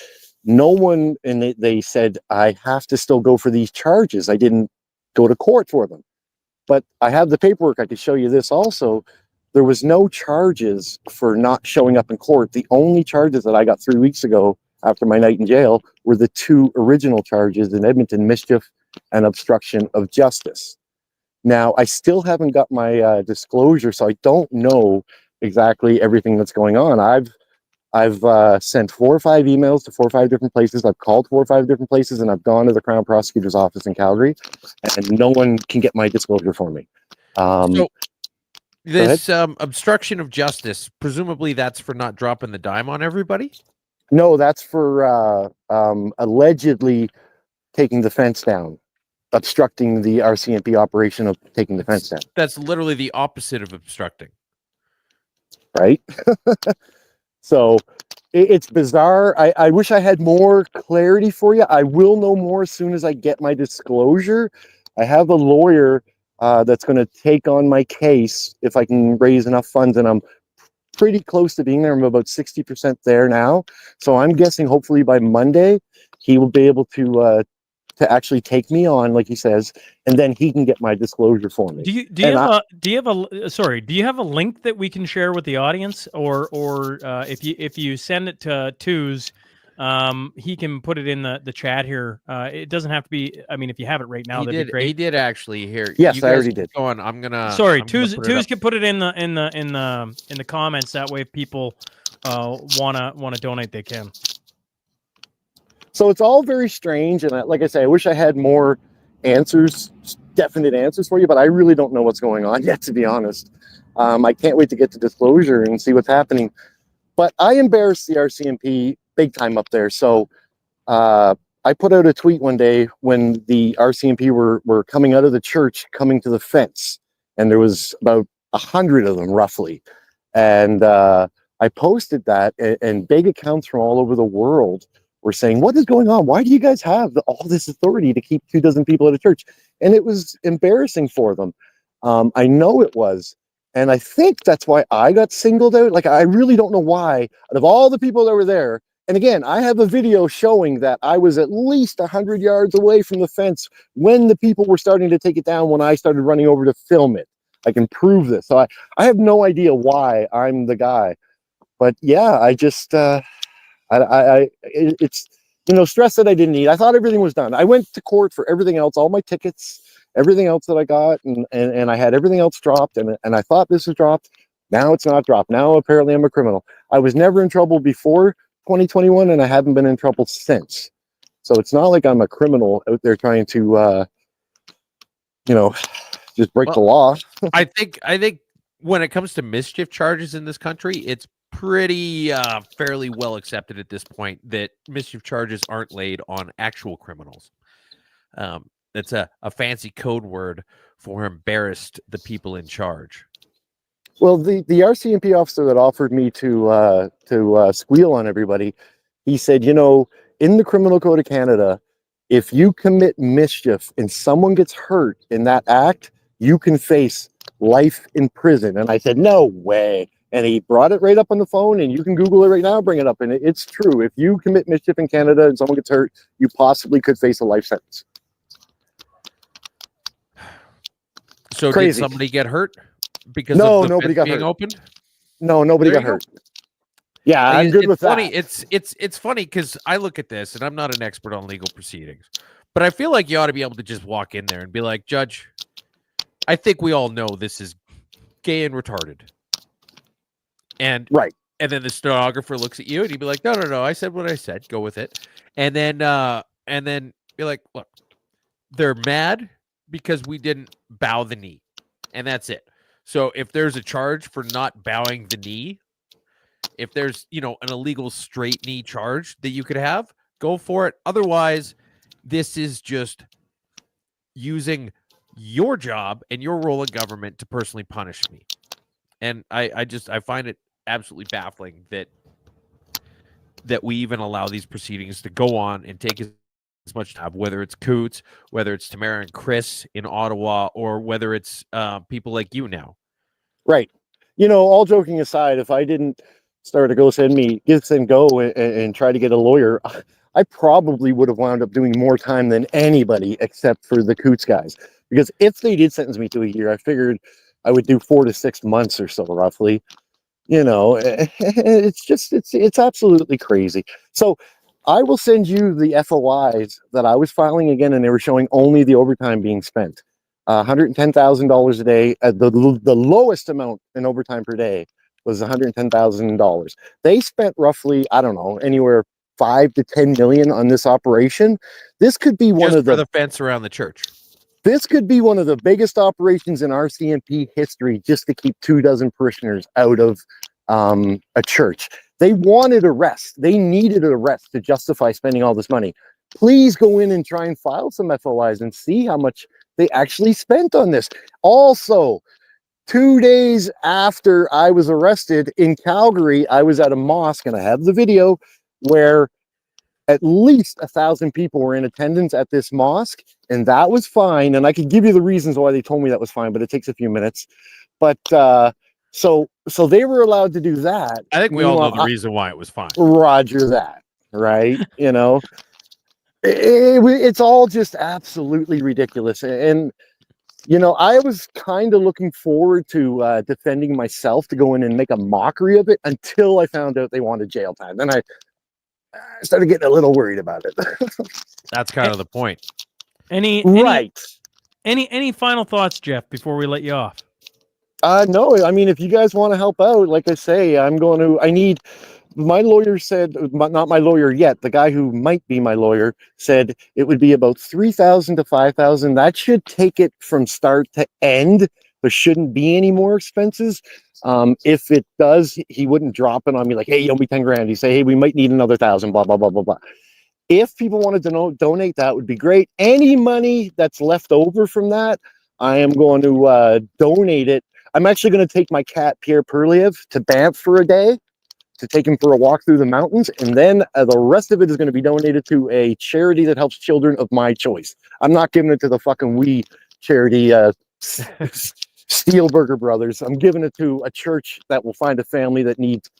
No one, and they said, I have to still go for these charges. I didn't go to court for them. But I have the paperwork. I could show you this also. There was no charges for not showing up in court. The only charges that I got 3 weeks ago after my night in jail were the 2 original charges in Edmonton: mischief and obstruction of justice. Now, I still haven't got my disclosure, so I don't know exactly everything that's going on. I've sent 4 or 5 emails to 4 or 5 different places. I've called 4 or 5 different places, and I've gone to the Crown Prosecutor's office in Calgary, and no one can get my disclosure for me. So this obstruction of justice, presumably that's for not dropping the dime on everybody? No, that's for allegedly taking the fence down, obstructing the RCMP operation of taking the fence down. That's literally the opposite of obstructing. Right? So it's bizarre. I wish I had more clarity for you. I will know more as soon as I get my disclosure. I have a lawyer that's going to take on my case if I can raise enough funds, and I'm pretty close to being there. I'm about 60% there now. So I'm guessing hopefully by Monday, he will be able to actually take me on, like he says, and then he can get my disclosure for me. Do you have a link that we can share with the audience, or if you send it to Twos, he can put it in the chat here. It doesn't have to be. I mean, if you have it right now, that'd be great. He did actually here. Yes, I already did. Go on. I'm gonna. Sorry, I'm Twos gonna put it up. can put it in the comments. That way, if people wanna donate, they can. So it's all very strange, and like I say, I wish I had more answers definite answers for you, but I really don't know what's going on yet, to be honest. I can't wait to get to disclosure and see what's happening. But I embarrassed the RCMP big time up there. So I put out a tweet one day when the RCMP were coming out of the church, coming to the fence, and there was about 100 of them roughly. And I posted that, and big accounts from all over the world were saying, "What is going on? Why do you guys have all this authority to keep 24 people at a church?" And it was embarrassing for them. I know it was. And I think that's why I got singled out. Like, I really don't know why. Out of all the people that were there, and again, I have a video showing that I was at least 100 yards away from the fence when the people were starting to take it down when I started running over to film it. I can prove this. So I have no idea why I'm the guy. But yeah, I just, it's, stress that I didn't need. I thought everything was done. I went to court for everything else, all my tickets, everything else that I got, and I had everything else dropped, and I thought this was dropped. Now it's not dropped. Now apparently I'm a criminal. I was never in trouble before 2021, and I haven't been in trouble since. So it's not like I'm a criminal out there trying to, just break the law. I think when it comes to mischief charges in this country, it's pretty fairly well accepted at this point that mischief charges aren't laid on actual criminals. That's a fancy code word for embarrassed the people in charge. Well, the RCMP officer that offered me to squeal on everybody, he said, in the Criminal Code of Canada, if you commit mischief and someone gets hurt in that act, you can face life in prison. And I said, no way. And he brought it right up on the phone, and you can Google it right now, bring it up. And it's true. If you commit mischief in Canada and someone gets hurt, you possibly could face a life sentence. So Crazy. Did somebody get hurt because no, of the nobody fence got being hurt. Opened? No, nobody There got you hurt. Yeah, Like, I'm good it's with funny. that. It's funny because I look at this, and I'm not an expert on legal proceedings, but I feel like you ought to be able to just walk in there and be like, Judge, I think we all know this is gay and retarded. And right. And then the stenographer looks at you and he'd be like, no, I said what I said. Go with it. And then you're like, look, they're mad because we didn't bow the knee. And that's it. So if there's a charge for not bowing the knee, if there's, an illegal straight knee charge that you could have, go for it. Otherwise, this is just using your job and your role in government to personally punish me. And I find it absolutely baffling that we even allow these proceedings to go on and take as much time, whether it's Coots, whether it's Tamara and Chris in Ottawa, or whether it's people like you now. Right. All joking aside, if I didn't start to go and go and try to get a lawyer, I probably would have wound up doing more time than anybody except for the Coots guys. Because if they did sentence me to a year, I figured I would do 4 to 6 months or so, roughly. It's absolutely crazy. So I will send you the FOIs that I was filing again, and they were showing only the overtime being spent. $110,000 a day. The lowest amount in overtime per day was $110,000. They spent roughly, I don't know, anywhere 5 to 10 million on this operation. This could be one Just of for the fence around the church. This could be one of the biggest operations in RCMP history, just to keep 24 parishioners out of a church. They wanted arrest. They needed an arrest to justify spending all this money. Please go in and try and file some FOIs and see how much they actually spent on this. Also, 2 days after I was arrested in Calgary, I was at a mosque, and I have the video where at least 1,000 people were in attendance at this mosque, and that was fine. And I could give you the reasons why they told me that was fine, but it takes a few minutes. But so they were allowed to do that. I think we all know the reason why it was fine. Roger that, right? It's all just absolutely ridiculous. And I was kind of looking forward to defending myself, to go in and make a mockery of it, until I found out they wanted jail time. Then I started getting a little worried about it. That's kind of the point. Any final thoughts, Jeff, before we let you off? No, I mean, if you guys want to help out, like I say, I need, my lawyer said, not my lawyer yet, the guy who might be my lawyer said it would be about 3,000 to 5,000. That should take it from start to end. There shouldn't be any more expenses. If it does, he wouldn't drop it on me like, hey, you owe me 10 grand. He'd say, hey, we might need another 1,000, blah, blah, blah, blah, blah. If people wanted to donate, that would be great. Any money that's left over from that, I am going to donate it. I'm actually going to take my cat, Pierre Perliev, to Banff for a day to take him for a walk through the mountains. And then the rest of it is going to be donated to a charity that helps children of my choice. I'm not giving it to the fucking wee charity, Steelberger Brothers. I'm giving it to a church that will find a family that needs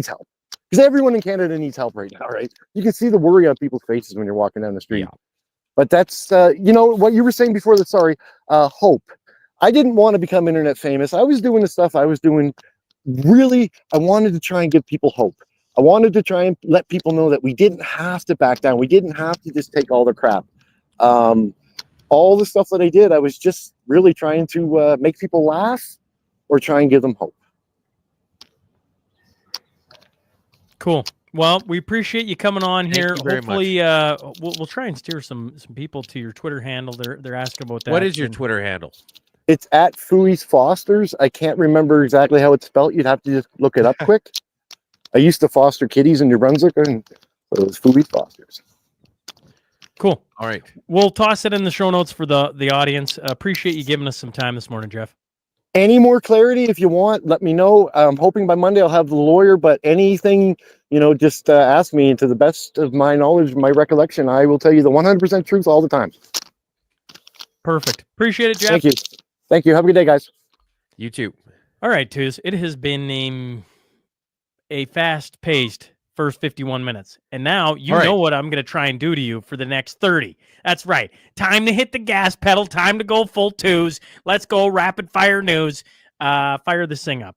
help. Because everyone in Canada needs help right now, right? You can see the worry on people's faces when you're walking down the street. Yeah. But that's, what you were saying before hope. I didn't want to become internet famous. I was doing the stuff I was doing. Really, I wanted to try and give people hope. I wanted to try and let people know that we didn't have to back down. We didn't have to just take all the crap. All the stuff that I did, I was just really trying to make people laugh or try and give them hope. Cool. Well, we appreciate you coming on here. Thank you very Hopefully, we'll try and steer some people to your Twitter handle. They're asking about that. What is your Twitter handle? It's at Fooey's Fosters. I can't remember exactly how it's spelled. You'd have to just look it up quick. I used to foster kitties in New Brunswick, and so it was Fooey's Fosters. Cool. All right. We'll toss it in the show notes for the audience. Appreciate you giving us some time this morning, Jeff. Any more clarity, if you want, let me know. I'm hoping by Monday I'll have the lawyer, but anything, just ask me. And to the best of my knowledge, my recollection, I will tell you the 100% truth all the time. Perfect. Appreciate it, Jeff. Thank you. Thank you. Have a good day, guys. You too. All right, Tuz. It has been a fast-paced first 51 minutes. And now you know what I'm going to try and do to you for the next 30. That's right. Time to hit the gas pedal. Time to go full twos. Let's go rapid fire news. Fire this thing up.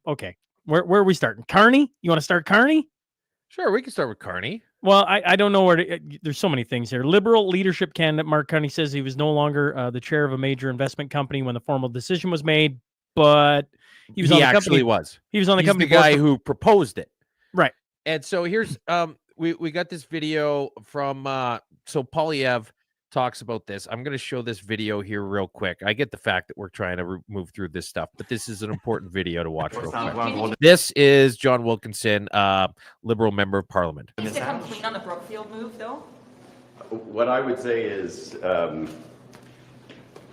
Okay. Where are we starting? Carney? You want to start Carney? Sure, we can start with Carney. Well, I don't know where to, there's so many things here. Liberal leadership candidate Mark Carney says he was no longer the chair of a major investment company when the formal decision was made, but he was on the company. He was on the He's company. The guy who proposed it. Right. And so here's we got this video from so Polyev talks about this. I'm going to show this video here real quick. I get the fact that we're trying to move through this stuff, but this is an important video to watch real quick. This is John Wilkinson, Liberal member of Parliament. Is to come clean on the Brookfield move, though? What I would say is,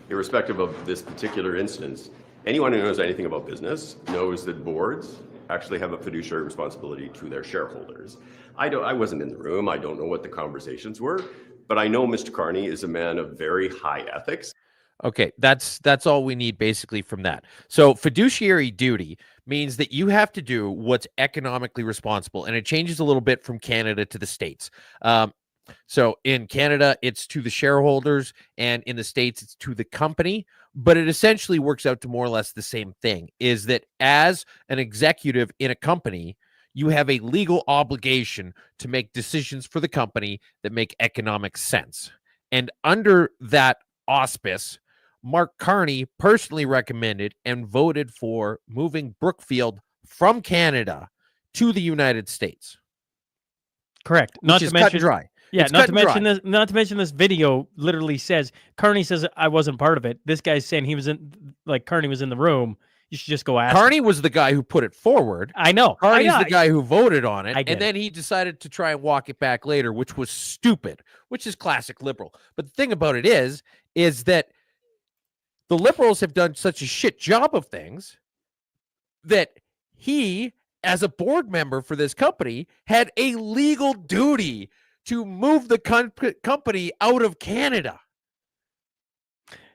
irrespective of this particular instance, anyone who knows anything about business knows that boards actually have a fiduciary responsibility to their shareholders. I wasn't in the room. I don't know what the conversations were, but I know Mr. Carney is a man of very high ethics. Okay, that's all we need basically from that. So fiduciary duty means that you have to do what's economically responsible, and it changes a little bit from Canada to the States. So in Canada, it's to the shareholders, and in the States, it's to the company. But it essentially works out to more or less the same thing, is that as an executive in a company, you have a legal obligation to make decisions for the company that make economic sense. And under that auspice, Mark Carney personally recommended and voted for moving Brookfield from Canada to the United States. Correct. Not to mention dry. Yeah, not to mention this video literally says Carney says I wasn't part of it. This guy's saying he was Carney was in the room. You should just go ask Carney him. Was the guy who put it forward. I know. Carney's the guy who voted on it. And then he decided to try and walk it back later, which was stupid, which is classic liberal. But the thing about it is that the liberals have done such a shit job of things that he, as a board member for this company, had a legal duty to move the company out of Canada.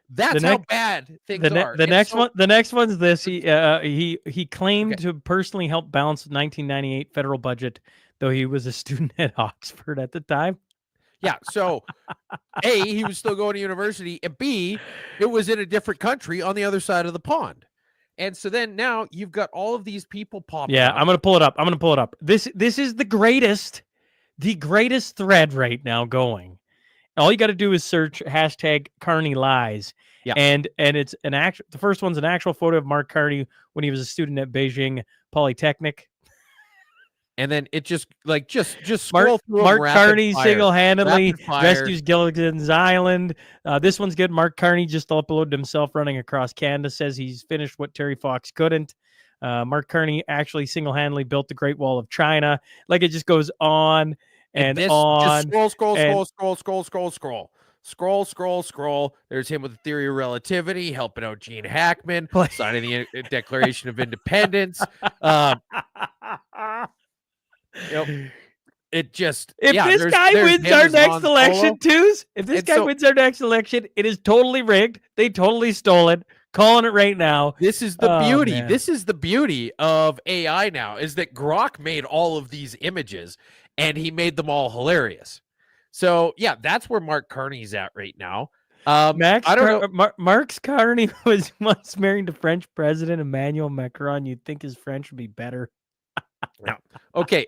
That's how bad things are. The next one's this. He claimed to personally help balance the 1998 federal budget, though he was a student at Oxford at the time. Yeah, so A, he was still going to university, and B, it was in a different country on the other side of the pond. And so then now you've got all of these people popping up. I'm going to pull it up. This is the greatest thread right now going. All you got to do is search hashtag Carney lies. Yeah. And it's an actual. The first one's an actual photo of Mark Carney when he was a student at Beijing Polytechnic. And then it just scroll through 'em Mark rapid Carney fire. single-handedly Rapid fire. rescues Gilligan's Island. This one's good. Mark Carney just uploaded himself running across Canada. Says he's finished what Terry Fox couldn't. Mark Carney actually single-handedly built the Great Wall of China. Like, it just goes on and this on. just scroll. There's him with the theory of relativity, helping out Gene Hackman, signing the Declaration of Independence. It just If this guy wins our next election, twos. If this guy wins our next election, it is totally rigged. They totally stole it. Calling it right now. This is the beauty. Man. This is the beauty of AI now, is that Grok made all of these images and he made them all hilarious. So yeah, that's where Mark Carney's at right now. Mark Carney was once married to French President Emmanuel Macron. You'd think his French would be better. No. Okay.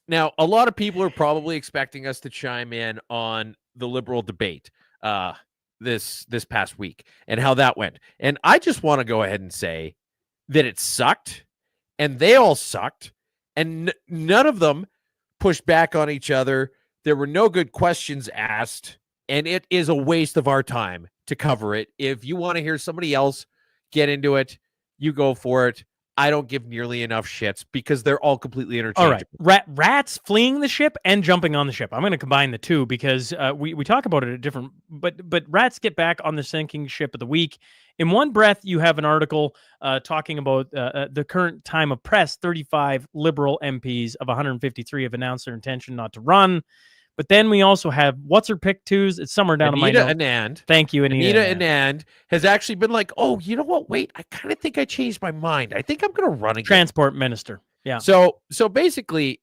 Now, a lot of people are probably expecting us to chime in on the Liberal debate this past week and how that went. And I just want to go ahead and say that it sucked, and they all sucked, and none of them pushed back on each other. There were no good questions asked, and it is a waste of our time to cover it. If you want to hear somebody else get into it, you go for it. I don't give nearly enough shits because they're all completely interchangeable. All right. Rats fleeing the ship and jumping on the ship. I'm going to combine the two because we talk about it at different, but rats get back on the sinking ship of the week. In one breath, you have an article talking about the current time of press. 35 Liberal MPs of 153 have announced their intention not to run. But then we also have what's her pick twos. It's somewhere down in my notes. Anand. Thank you, Anita Anand has actually been like, oh, you know what? Wait, I kind of think I changed my mind. I think I'm going to run again. Transport minister. Yeah. So basically,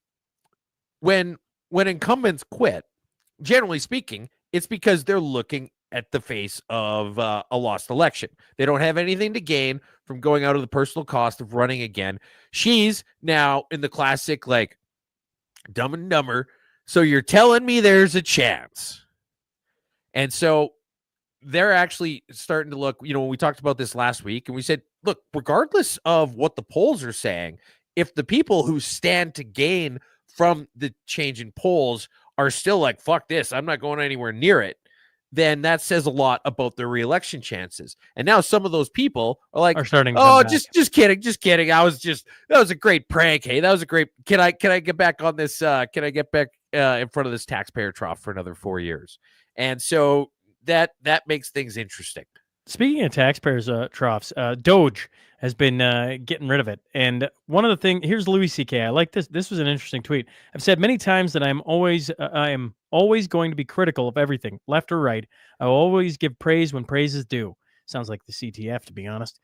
when incumbents quit, generally speaking, it's because they're looking at the face of a lost election. They don't have anything to gain from going out of the personal cost of running again. She's now in the classic, like, Dumb and Dumber. So you're telling me there's a chance. And so they're actually starting to look, when we talked about this last week and we said, look, regardless of what the polls are saying, if the people who stand to gain from the change in polls are still like, fuck this, I'm not going anywhere near it, then that says a lot about their reelection chances. And now some of those people are starting to oh, just kidding. That was a great prank. Hey, that was a great, can I get back on this? Can I get back in front of this taxpayer trough for another 4 years? And so that makes things interesting. Speaking of taxpayers troughs, Doge has been getting rid of it. And one of the things, here's Louis C.K. I like this. This was an interesting tweet. I've said many times that I am always going to be critical of everything, left or right. I will always give praise when praise is due. Sounds like the CTF, to be honest.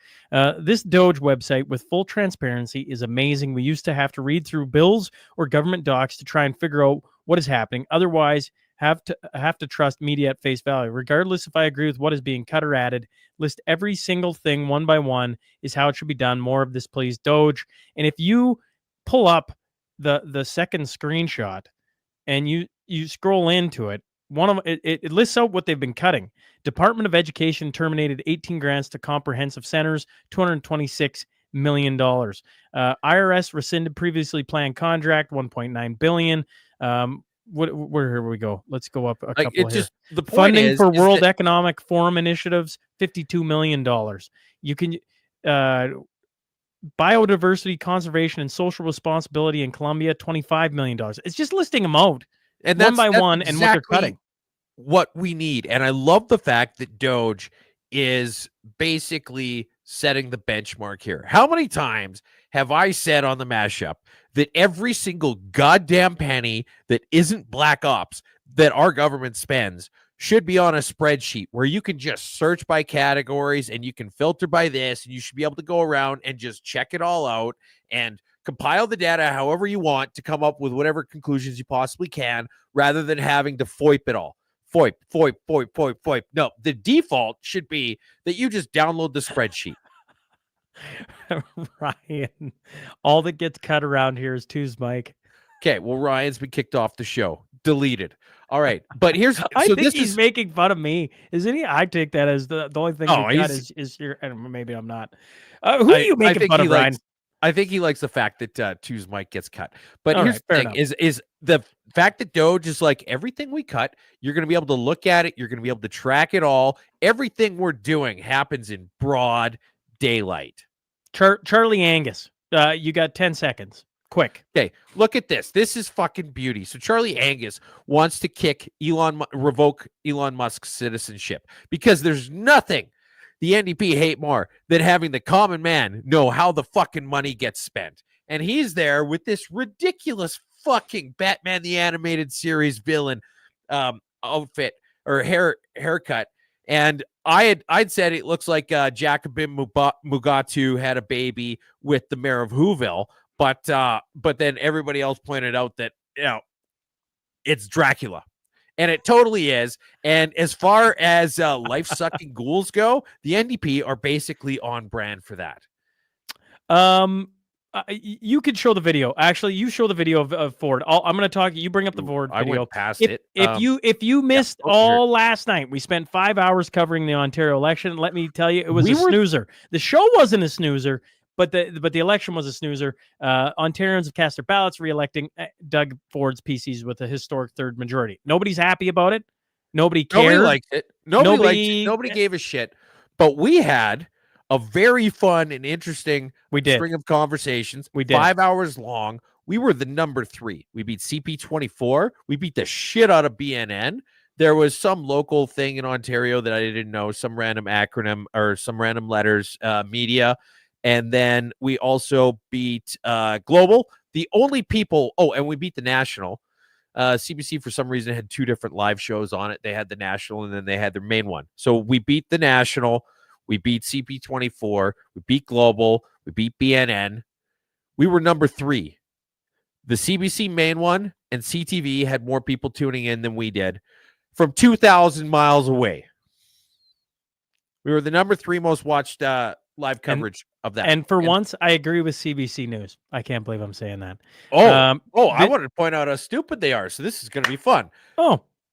This Doge website with full transparency is amazing. We used to have to read through bills or government docs to try and figure out what is happening. Otherwise, have to trust media at face value. Regardless if I agree with what is being cut or added, list every single thing one by one is how it should be done. More of this, please, Doge. And if you pull up the second screenshot and you scroll into it, it lists out what they've been cutting. Department of Education terminated 18 grants to comprehensive centers, $226 million. IRS rescinded previously planned contract, $1.9 billion. Where we go? Let's go up a couple here. The point funding for World Economic Forum initiatives, $52 million. You can biodiversity conservation and social responsibility in Colombia, $25 million. It's just listing them out and one by one and what they're cutting. What we need. And I love the fact that Doge is basically setting the benchmark here. How many times have I said on the Mashup that every single goddamn penny that isn't black ops that our government spends should be on a spreadsheet where you can just search by categories and you can filter by this, and you should be able to go around and just check it all out and compile the data however you want to come up with whatever conclusions you possibly can, rather than having to FOIP it all. FOIP. No, the default should be that you just download the spreadsheet. Ryan, all that gets cut around here is twos, Mike. Okay, well, Ryan's been kicked off the show. Deleted. All right, but here's I so think this he's is making fun of me, isn't he? I take that as the only thing Oh, we've got he's- is your. And maybe I'm not. Who are you I making think fun he of, Ryan? likes. I think he likes the fact that Two's mic gets cut. But All here's right, the fair thing: enough. is the fact that Doge is like everything we cut, you're going to be able to look at it, you're going to be able to track it all. Everything we're doing happens in broad daylight. Charlie Angus, you got 10 seconds. Quick. Okay, look at this. This is fucking beauty. So Charlie Angus wants to revoke Elon Musk's citizenship because there's nothing the NDP hate more than having the common man know how the fucking money gets spent. And he's there with this ridiculous fucking Batman the Animated Series villain outfit or haircut. And I'd said it looks like Jacobin Mugatu had a baby with the mayor of Whoville. But then everybody else pointed out that, it's Dracula. And it totally is. And as far as life-sucking ghouls go, the NDP are basically on brand for that. You could show the video. Actually, you show the video of Ford. I'm going to talk. You bring up the Ford I video. went past if, it. If you missed all last night, we spent 5 hours covering the Ontario election. Let me tell you, it was a snoozer. The show wasn't a snoozer. But the election was a snoozer. Ontarians have cast their ballots re-electing Doug Ford's PCs with a historic third majority. Nobody's happy about it. Nobody cared. Nobody liked it. Nobody liked it. Nobody gave a shit. But we had a very fun and interesting string of conversations. We did. 5 hours long. We were the number 3. We beat CP24. We beat the shit out of BNN. There was some local thing in Ontario that I didn't know, some random acronym or some random letters, media. And then we also beat Global. The only people, and we beat the National. CBC, for some reason, had 2 different live shows on it. They had the National, and then they had their main one. So we beat the National. We beat CP24. We beat Global. We beat BNN. We were number 3. The CBC main one and CTV had more people tuning in than we did from 2,000 miles away. We were the number 3 most watched live coverage of that. And for once, I agree with CBC News. I can't believe I'm saying that. I wanted to point out how stupid they are. So this is going to be fun.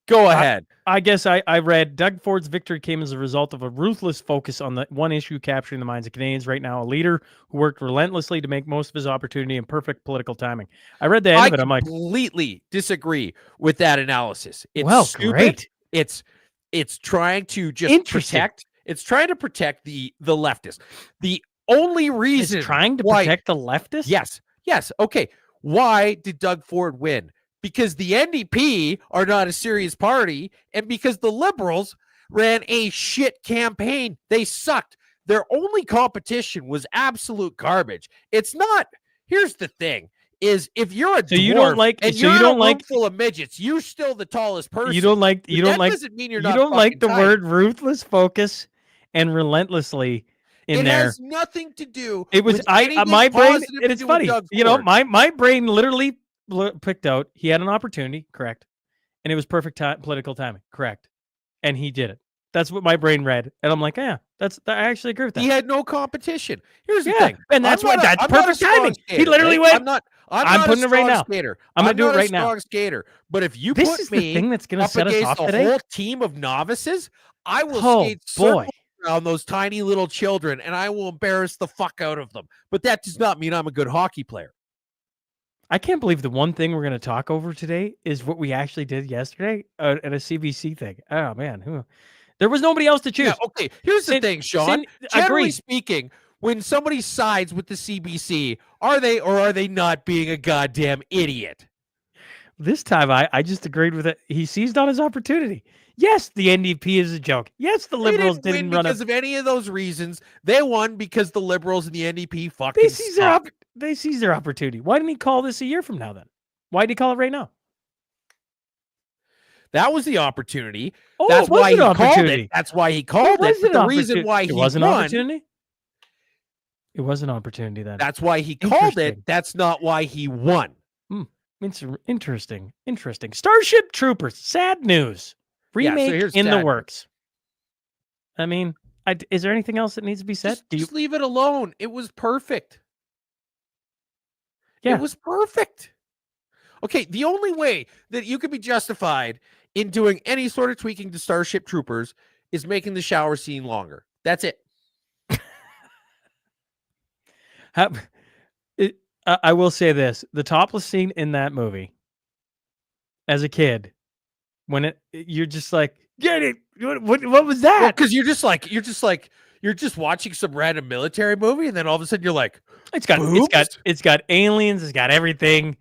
Go ahead. I guess I read Doug Ford's victory came as a result of a ruthless focus on the one issue capturing the minds of Canadians right now, a leader who worked relentlessly to make most of his opportunity and perfect political timing. I read the end of it. I'm like, completely disagree with that analysis. It's stupid. Great. It's trying to just protect. It's trying to protect the leftists. The only reason it's trying to protect the leftists? Yes. Okay. Why did Doug Ford win? Because the NDP are not a serious party, and because the Liberals ran a shit campaign. They sucked. Their only competition was absolute garbage. It's not. Here's the thing: is if you're a dwarf you don't like, and so you're you in don't a like room full of midgets, you're still the tallest person. You don't like. You don't like. Doesn't mean you're you not. don't like the tiny. word ruthless focus and relentlessly. It has nothing to do. It was with anything my brain. positive And to it's do with funny, Doug you know. Ford. My brain literally picked out. He had an opportunity, correct, and it was perfect political timing, correct, and he did it. That's what my brain read, and I'm like, yeah, I actually agree with that. He had no competition. Here's the thing, and that's why that's perfect timing. He literally went. I'm putting it right now. Skater. I'm gonna do it right now. Strong skater, but if you this put is me the thing that's gonna up set us against off a today. whole team of novices, I will skate boy. circles around those tiny little children, and I will embarrass the fuck out of them. But that does not mean I'm a good hockey player. I can't believe the one thing we're going to talk over today is what we actually did yesterday at a CBC thing. Oh, man. There was nobody else to choose. Yeah, okay, here's the thing, Sean. Generally agreed. speaking, when somebody sides with the CBC, are they or are they not being a goddamn idiot? This time, I just agreed with it. He seized on his opportunity. Yes, the NDP is a joke. Yes, the Liberals didn't win because of any of those reasons. They won because the Liberals and the NDP fucking suck. They seized their opportunity. Why didn't he call this a year from now then? Why did he call it right now? That was the opportunity. Oh, that's why he called it. That's why he called it. But the reason why he was an won, opportunity. It was an opportunity then. That's why he called it. That's not why he won. Interesting. Starship Troopers. Sad news. Remake in the works. I mean, is there anything else that needs to be said? Just leave it alone. It was perfect. Yeah. It was perfect. Okay, the only way that you could be justified in doing any sort of tweaking to Starship Troopers is making the shower scene longer. That's it. I will say this: the topless scene in that movie, as a kid, when you're just like, get it? What was that? Because you're just watching some random military movie, and then all of a sudden you're like, it's got aliens, it's got everything.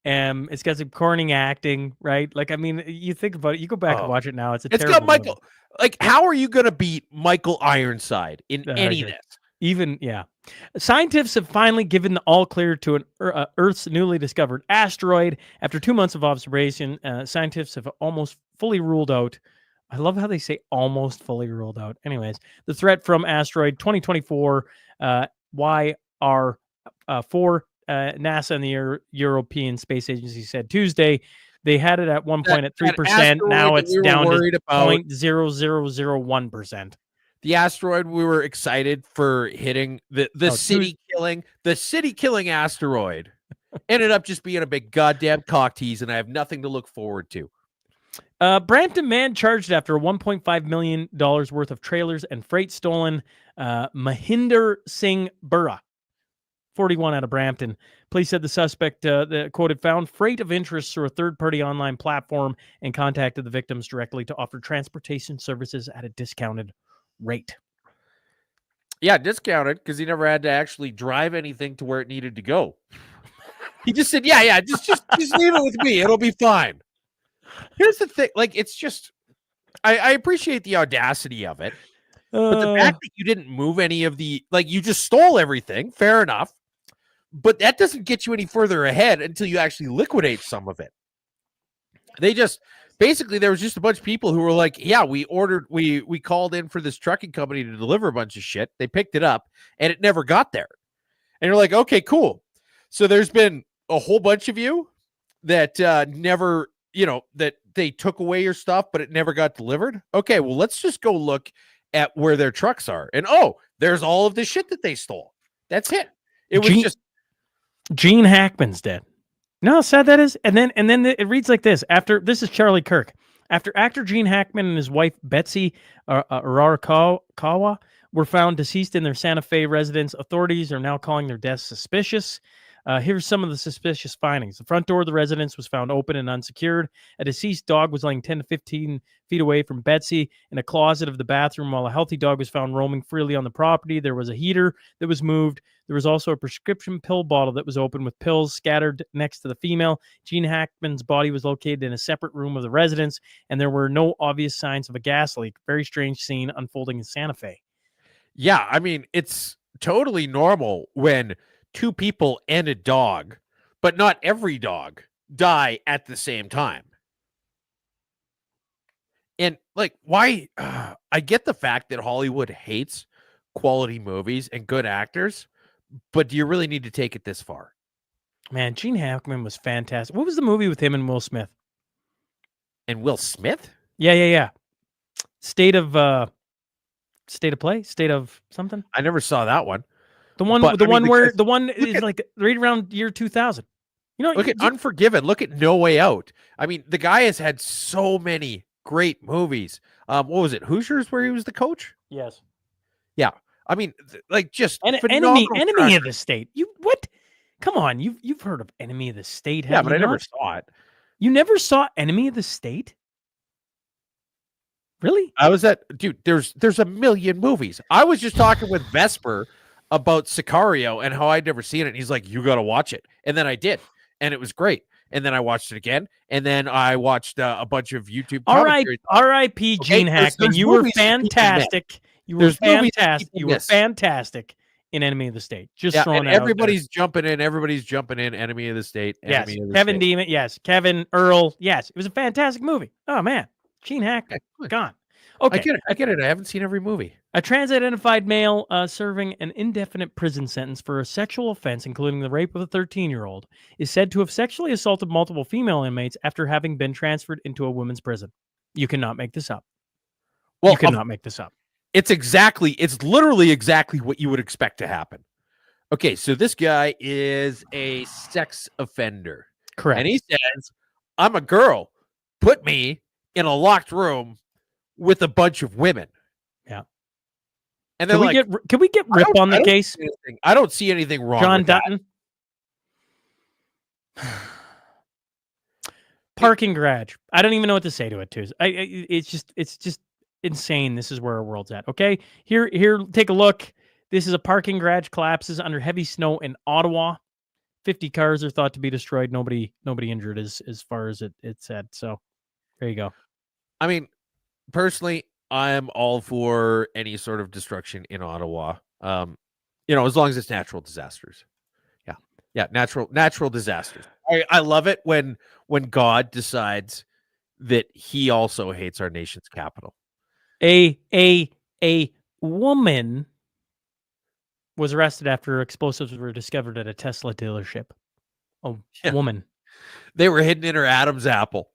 It's got some corny acting, right? Like, I mean, you think about it, you go back and watch it now. It's got Michael. Movie. Like, how are you gonna beat Michael Ironside in any of this? Yeah. Scientists have finally given the all clear to an Earth's newly discovered asteroid. After 2 months of observation, scientists have almost fully ruled out. I love how they say almost fully ruled out. Anyways, the threat from asteroid 2024 YR4. NASA and the European Space Agency said Tuesday they had it at one point at 3%. Now it's down to 0.0001%. The asteroid we were excited for hitting the city killing asteroid ended up just being a big goddamn cock tease, and I have nothing to look forward to. Brampton man charged after $1.5 million worth of trailers and freight stolen. Mahinder Singh Burra, 41, out of Brampton. Police said the suspect, the quoted, found freight of interest through a third-party online platform and contacted the victims directly to offer transportation services at a discounted rate. Yeah, discounted because he never had to actually drive anything to where it needed to go. He just said, "Yeah, just leave it with me. It'll be fine." Here's the thing: like, it's just, I appreciate the audacity of it, but the fact that you didn't move any of the, like, you just stole everything. Fair enough, but that doesn't get you any further ahead until you actually liquidate some of it. They just. Basically, there was just a bunch of people who were like, yeah, we called in for this trucking company to deliver a bunch of shit. They picked it up and it never got there. And you're like, okay, cool. So there's been a whole bunch of you that never, that they took away your stuff, but it never got delivered. Okay, well, let's just go look at where their trucks are. And there's all of the shit that they stole. That's it. It was just Gene Hackman's dead. You know how sad that is? And then it reads like this. This is Charlie Kirk. After actor Gene Hackman and his wife Betsy Ararakawa were found deceased in their Santa Fe residence, authorities are now calling their deaths suspicious. Here's some of the suspicious findings. The front door of the residence was found open and unsecured. A deceased dog was laying 10 to 15 feet away from Betsy in a closet of the bathroom, while a healthy dog was found roaming freely on the property. There was a heater that was moved. There was also a prescription pill bottle that was open with pills scattered next to the female. Gene Hackman's body was located in a separate room of the residence, and there were no obvious signs of a gas leak. Very strange scene unfolding in Santa Fe. Yeah, I mean, it's totally normal when two people and a dog, but not every dog, die at the same time. And like, why? I get the fact that Hollywood hates quality movies and good actors, but do you really need to take it this far? Man, Gene Hackman was fantastic. What was the movie with him and Will Smith? And Will Smith? Yeah. State of Play? State of something? I never saw that one. The one is like right around year 2000. Look at Unforgiven. Look at No Way Out. I mean, the guy has had so many great movies. What was it? Hoosiers, where he was the coach? Yes. Yeah. I mean, like, just Enemy of the State. What? Come on, you've heard of Enemy of the State? Yeah, but I never saw it. You never saw Enemy of the State? Really? Dude, there's a million movies. I was just talking with Vesper about Sicario and how I'd never seen it. And he's like, you got to watch it. And then I did. And it was great. And then I watched it again. And then I watched a bunch of YouTube commentaries. R.I.P. Gene Hackman. You were fantastic. You were fantastic. You were fantastic in Enemy of the State. Just throwing that everybody's jumping in. Everybody's jumping in. Enemy of the State. Yes. Kevin Demon. Yes. Kevin Earl. Yes. It was a fantastic movie. Oh, man. Gene Hackman. Gone. Okay. I get it. I haven't seen every movie. A trans-identified male serving an indefinite prison sentence for a sexual offense, including the rape of a 13-year-old, is said to have sexually assaulted multiple female inmates after having been transferred into a women's prison. You cannot make this up. Well, you cannot make this up. It's literally exactly what you would expect to happen. Okay, so this guy is a sex offender. Correct. And he says, I'm a girl. Put me in a locked room with a bunch of women. Yeah. And they're can we get Rip on the case? I don't see anything wrong John with that. Dutton. Parking garage. I don't even know what to say to it, too. It's just insane. This is where our world's at. Okay, here, take a look. This is a parking garage collapses under heavy snow in Ottawa. 50 cars are thought to be destroyed. Nobody injured as far as it said. So there you go. I mean, personally, I am all for any sort of destruction in Ottawa. As long as it's natural disasters. Yeah, natural disasters. I love it when God decides that he also hates our nation's capital. A woman was arrested after explosives were discovered at a Tesla dealership. Woman. They were hidden in her Adam's apple.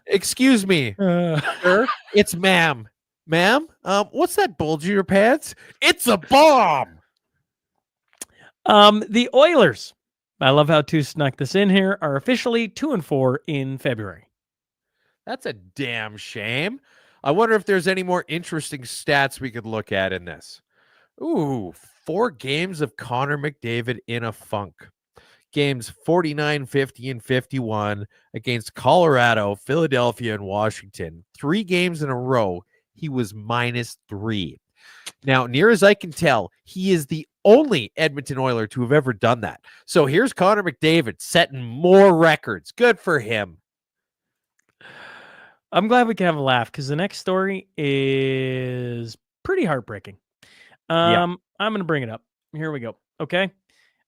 Excuse me, sir. It's ma'am. Ma'am, what's that bulge in your pants? It's a bomb. The Oilers, I love how two snuck this in here, are officially 2-4 in February. That's a damn shame. I wonder if there's any more interesting stats we could look at in this. Ooh, 4 games of Connor McDavid in a funk. Games 49, 50, and 51 against Colorado, Philadelphia, and Washington. 3 games in a row, he was -3. Now, near as I can tell, he is the only Edmonton Oiler to have ever done that. So here's Connor McDavid setting more records. Good for him. I'm glad we can have a laugh because the next story is pretty heartbreaking. I'm going to bring it up. Here we go. Okay.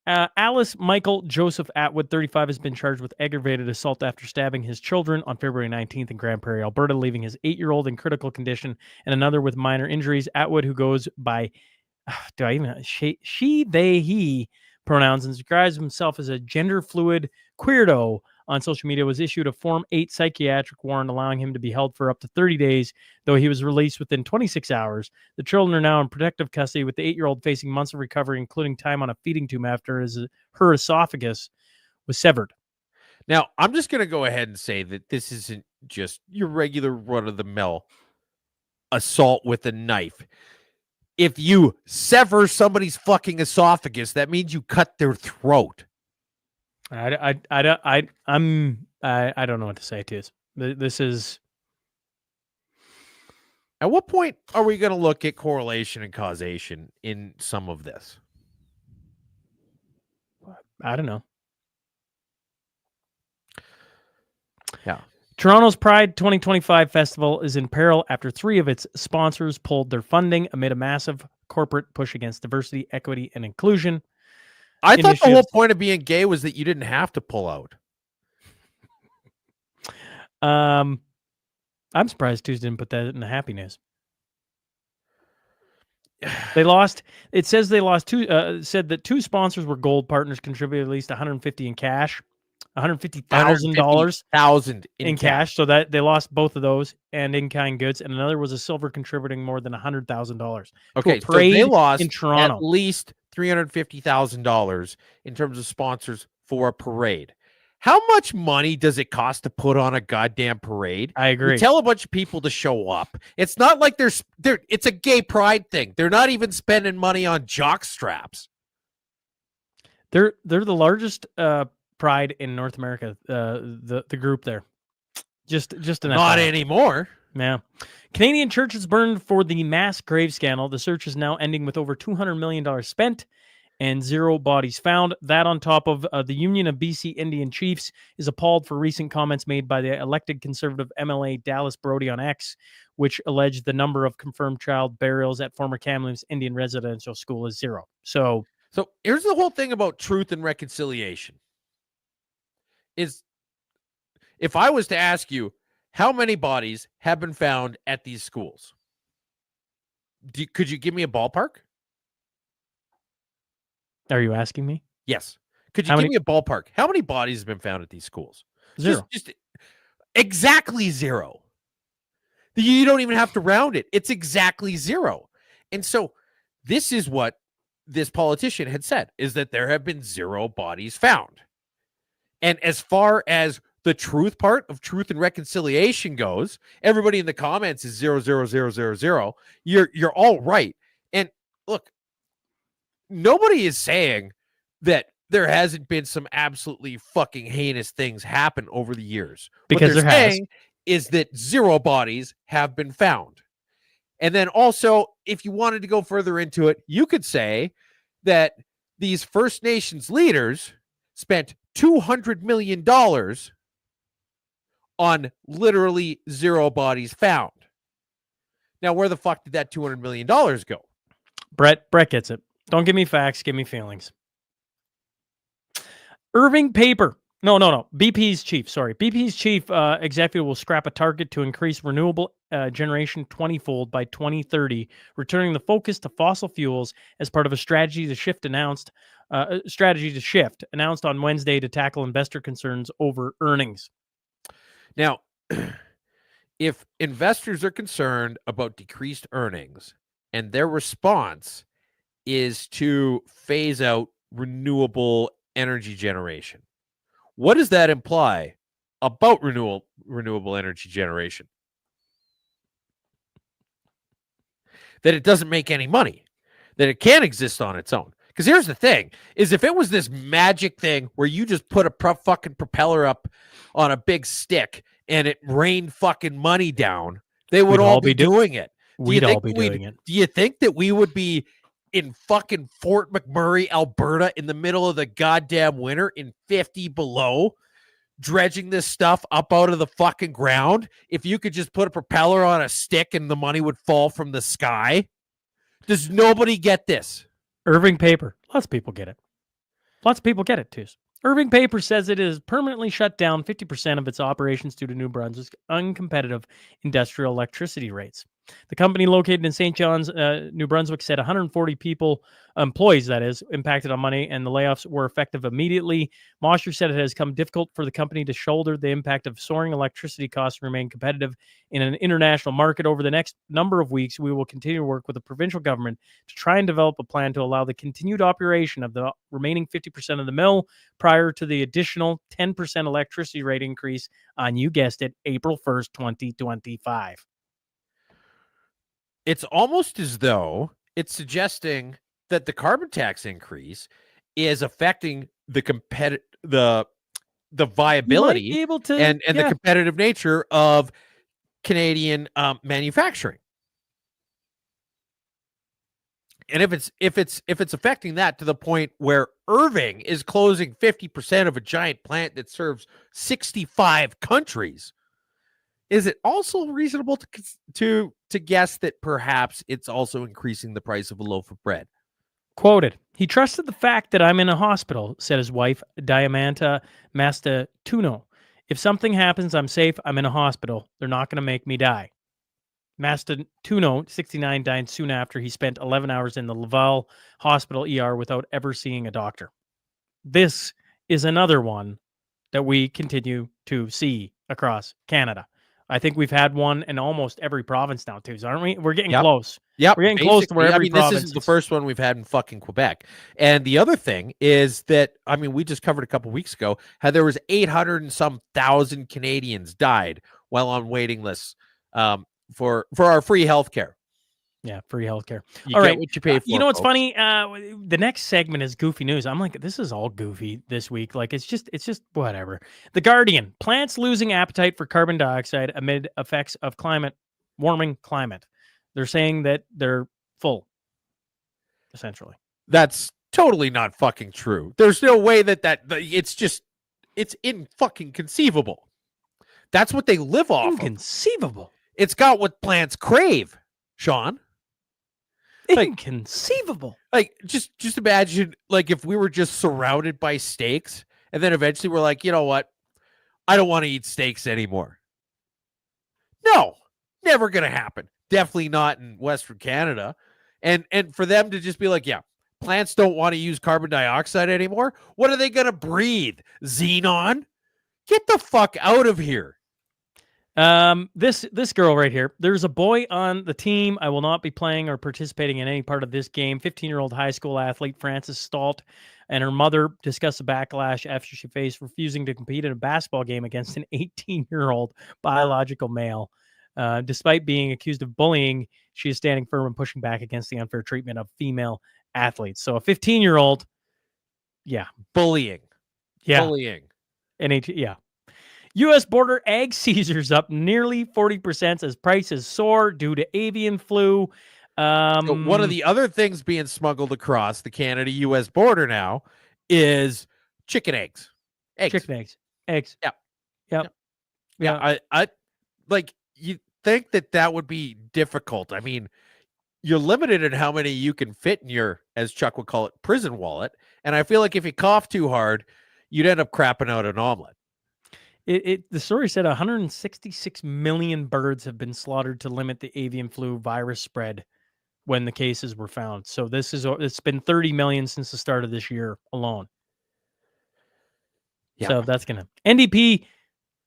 Alice Michael Joseph Atwood, 35, has been charged with aggravated assault after stabbing his children on February 19th in Grand Prairie, Alberta, leaving his 8-year-old in critical condition and another with minor injuries. Atwood, who goes by she, they, he pronouns and describes himself as a gender fluid queerdo on social media, was issued a Form 8 psychiatric warrant allowing him to be held for up to 30 days, though he was released within 26 hours. The children are now in protective custody, with the 8-year-old facing months of recovery, including time on a feeding tube after her esophagus was severed. Now, I'm just going to go ahead and say that this isn't just your regular run-of-the-mill assault with a knife. If you sever somebody's fucking esophagus, that means you cut their throat. I don't know what to say to this. This is. At what point are we going to look at correlation and causation in some of this? I don't know. Yeah. Toronto's Pride 2025 festival is in peril after 3 of its sponsors pulled their funding amid a massive corporate push against diversity, equity, and inclusion. I thought the whole point of being gay was that you didn't have to pull out. I'm surprised Tuesday didn't put that in the happy news. They lost. It says they lost said that 2 sponsors were gold partners, contributed at least $150 in cash, $150,000 in cash. So that they lost both of those and in-kind goods, and another was a silver contributing more than $100,000. Okay, so they lost in Toronto at least $350,000 in terms of sponsors for a parade. How much money does it cost to put on a goddamn parade? I agree. You tell a bunch of people to show up. It's not like it's a gay pride thing. They're not even spending money on jock straps. They're the largest pride in North America. The group there. Just not anymore. Yeah. Canadian churches burned for the mass grave scandal. The search is now ending with over $200 million spent and 0 bodies found. That on top of the Union of BC Indian Chiefs is appalled for recent comments made by the elected Conservative MLA Dallas Brody on X, which alleged the number of confirmed child burials at former Kamloops Indian Residential School is 0. So here's the whole thing about truth and reconciliation. Is if I was to ask you, how many bodies have been found at these schools? Could you give me a ballpark? Are you asking me? Yes. Could you give me a ballpark? How many bodies have been found at these schools? 0. Just exactly 0. You don't even have to round it. It's exactly 0. And so this is what this politician had said, is that there have been 0 bodies found. And as far as the truth part of Truth and Reconciliation goes, everybody in the comments is 00000. You're all right. And look, nobody is saying that there hasn't been some absolutely fucking heinous things happen over the years. Because what they're there has. saying is that 0 bodies have been found. And then also, if you wanted to go further into it, you could say that these First Nations leaders spent $200 million on literally 0 bodies found. Now, where the fuck did that $200 million go? Brett gets it. Don't give me facts, give me feelings. Irving Paper. No. BP's chief, sorry. BP's chief executive will scrap a target to increase renewable generation 20-fold by 2030, returning the focus to fossil fuels as part of a strategy to shift announced on Wednesday to tackle investor concerns over earnings. Now, if investors are concerned about decreased earnings and their response is to phase out renewable energy generation, what does that imply about renewable energy generation? That it doesn't make any money, that it can't exist on its own. Because here's the thing, is if it was this magic thing where you just put a fucking propeller up on a big stick and it rained fucking money down, they would all be doing it. We'd all be doing it. Do you think that we would be in fucking Fort McMurray, Alberta, in the middle of the goddamn winter in 50 below, dredging this stuff up out of the fucking ground if you could just put a propeller on a stick and the money would fall from the sky? Does nobody get this? Irving Paper. Lots of people get it. Lots of people get it, too. Irving Paper says it has permanently shut down 50% of its operations due to New Brunswick's uncompetitive industrial electricity rates. The company located in St. John's, New Brunswick, said 140 employees, that is, impacted on money, and the layoffs were effective immediately. Mosher said it has come difficult for the company to shoulder the impact of soaring electricity costs and remain competitive in an international market. Over the next number of weeks, we will continue to work with the provincial government to try and develop a plan to allow the continued operation of the remaining 50% of the mill prior to the additional 10% electricity rate increase on, you guessed it, April 1st, 2025. It's almost as though it's suggesting that the carbon tax increase is affecting the viability and the competitive nature of Canadian manufacturing. And if it's affecting that to the point where Irving is closing 50% of a giant plant that serves 65 countries, is it also reasonable to guess that perhaps it's also increasing the price of a loaf of bread? Quoted, he trusted the fact that I'm in a hospital, said his wife, Diamanta Mastatuno. If something happens, I'm safe. I'm in a hospital. They're not going to make me die. Mastatuno, 69, died soon after he spent 11 hours in the Laval Hospital ER without ever seeing a doctor. This is another one that we continue to see across Canada. I think we've had one in almost every province now, too, aren't we? We're getting close. Yep. We're getting close to where every province this is the first one we've had in fucking Quebec. And the other thing is that, we just covered a couple weeks ago how there was 800 and some thousand Canadians died while on waiting lists for our free healthcare. Yeah, free healthcare. All right, what you pay for. You know what's funny? The next segment is goofy news. I'm like, this is all goofy this week. Like, it's just whatever. The Guardian: plants losing appetite for carbon dioxide amid effects of warming climate. They're saying that they're full, essentially. That's totally not fucking true. There's no way that it's in fucking conceivable. That's what they live off. Inconceivable. It's got what plants crave, Sean. Inconceivable. Just imagine, if we were just surrounded by steaks, and then eventually we're like, you know what? I don't want to eat steaks anymore. No, never gonna happen. Definitely not in Western Canada. And for them to just be like, yeah, plants don't want to use carbon dioxide anymore. What are they gonna breathe? Xenon? Get the fuck out of here. This girl right here. There's a boy on the team. I will not be playing or participating in any part of this game. 15-year-old high school athlete Frances Stalt and her mother discussed the backlash after she faced refusing to compete in a basketball game against an 18-year-old biological male. Despite being accused of bullying, she is standing firm and pushing back against the unfair treatment of female athletes. So a 15-year-old, yeah, Bullying. yeah, Bullying. yeah. U.S. border egg seizures up nearly 40% as prices soar due to avian flu. So one of the other things being smuggled across the Canada-U.S. border now is chicken eggs. Chicken eggs. Yeah. Yep. Yeah. I like, you think that would be difficult. I mean, you're limited in how many you can fit in your, as Chuck would call it, prison wallet. And I feel like if you cough too hard, you'd end up crapping out an omelet. The story said 166 million birds have been slaughtered to limit the avian flu virus spread when the cases were found. So it's been 30 million since the start of this year alone. Yeah. So that's gonna NDP.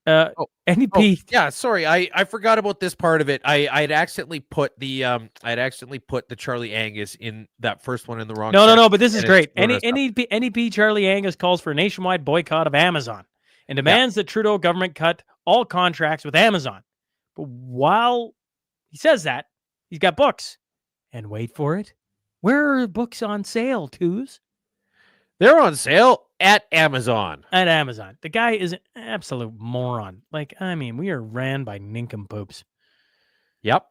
NDP. Yeah, sorry, I forgot about this part of it. I'd accidentally put the Charlie Angus in that first one in the wrong. No, but this is great. NDP Charlie Angus calls for a nationwide boycott of Amazon and demands that Trudeau government cut all contracts with Amazon. But while he says that, he's got books. And wait for it. Where are books on sale, Twos? They're on sale at Amazon. At Amazon. The guy is an absolute moron. Like, I mean, we are ran by nincompoops. Yep.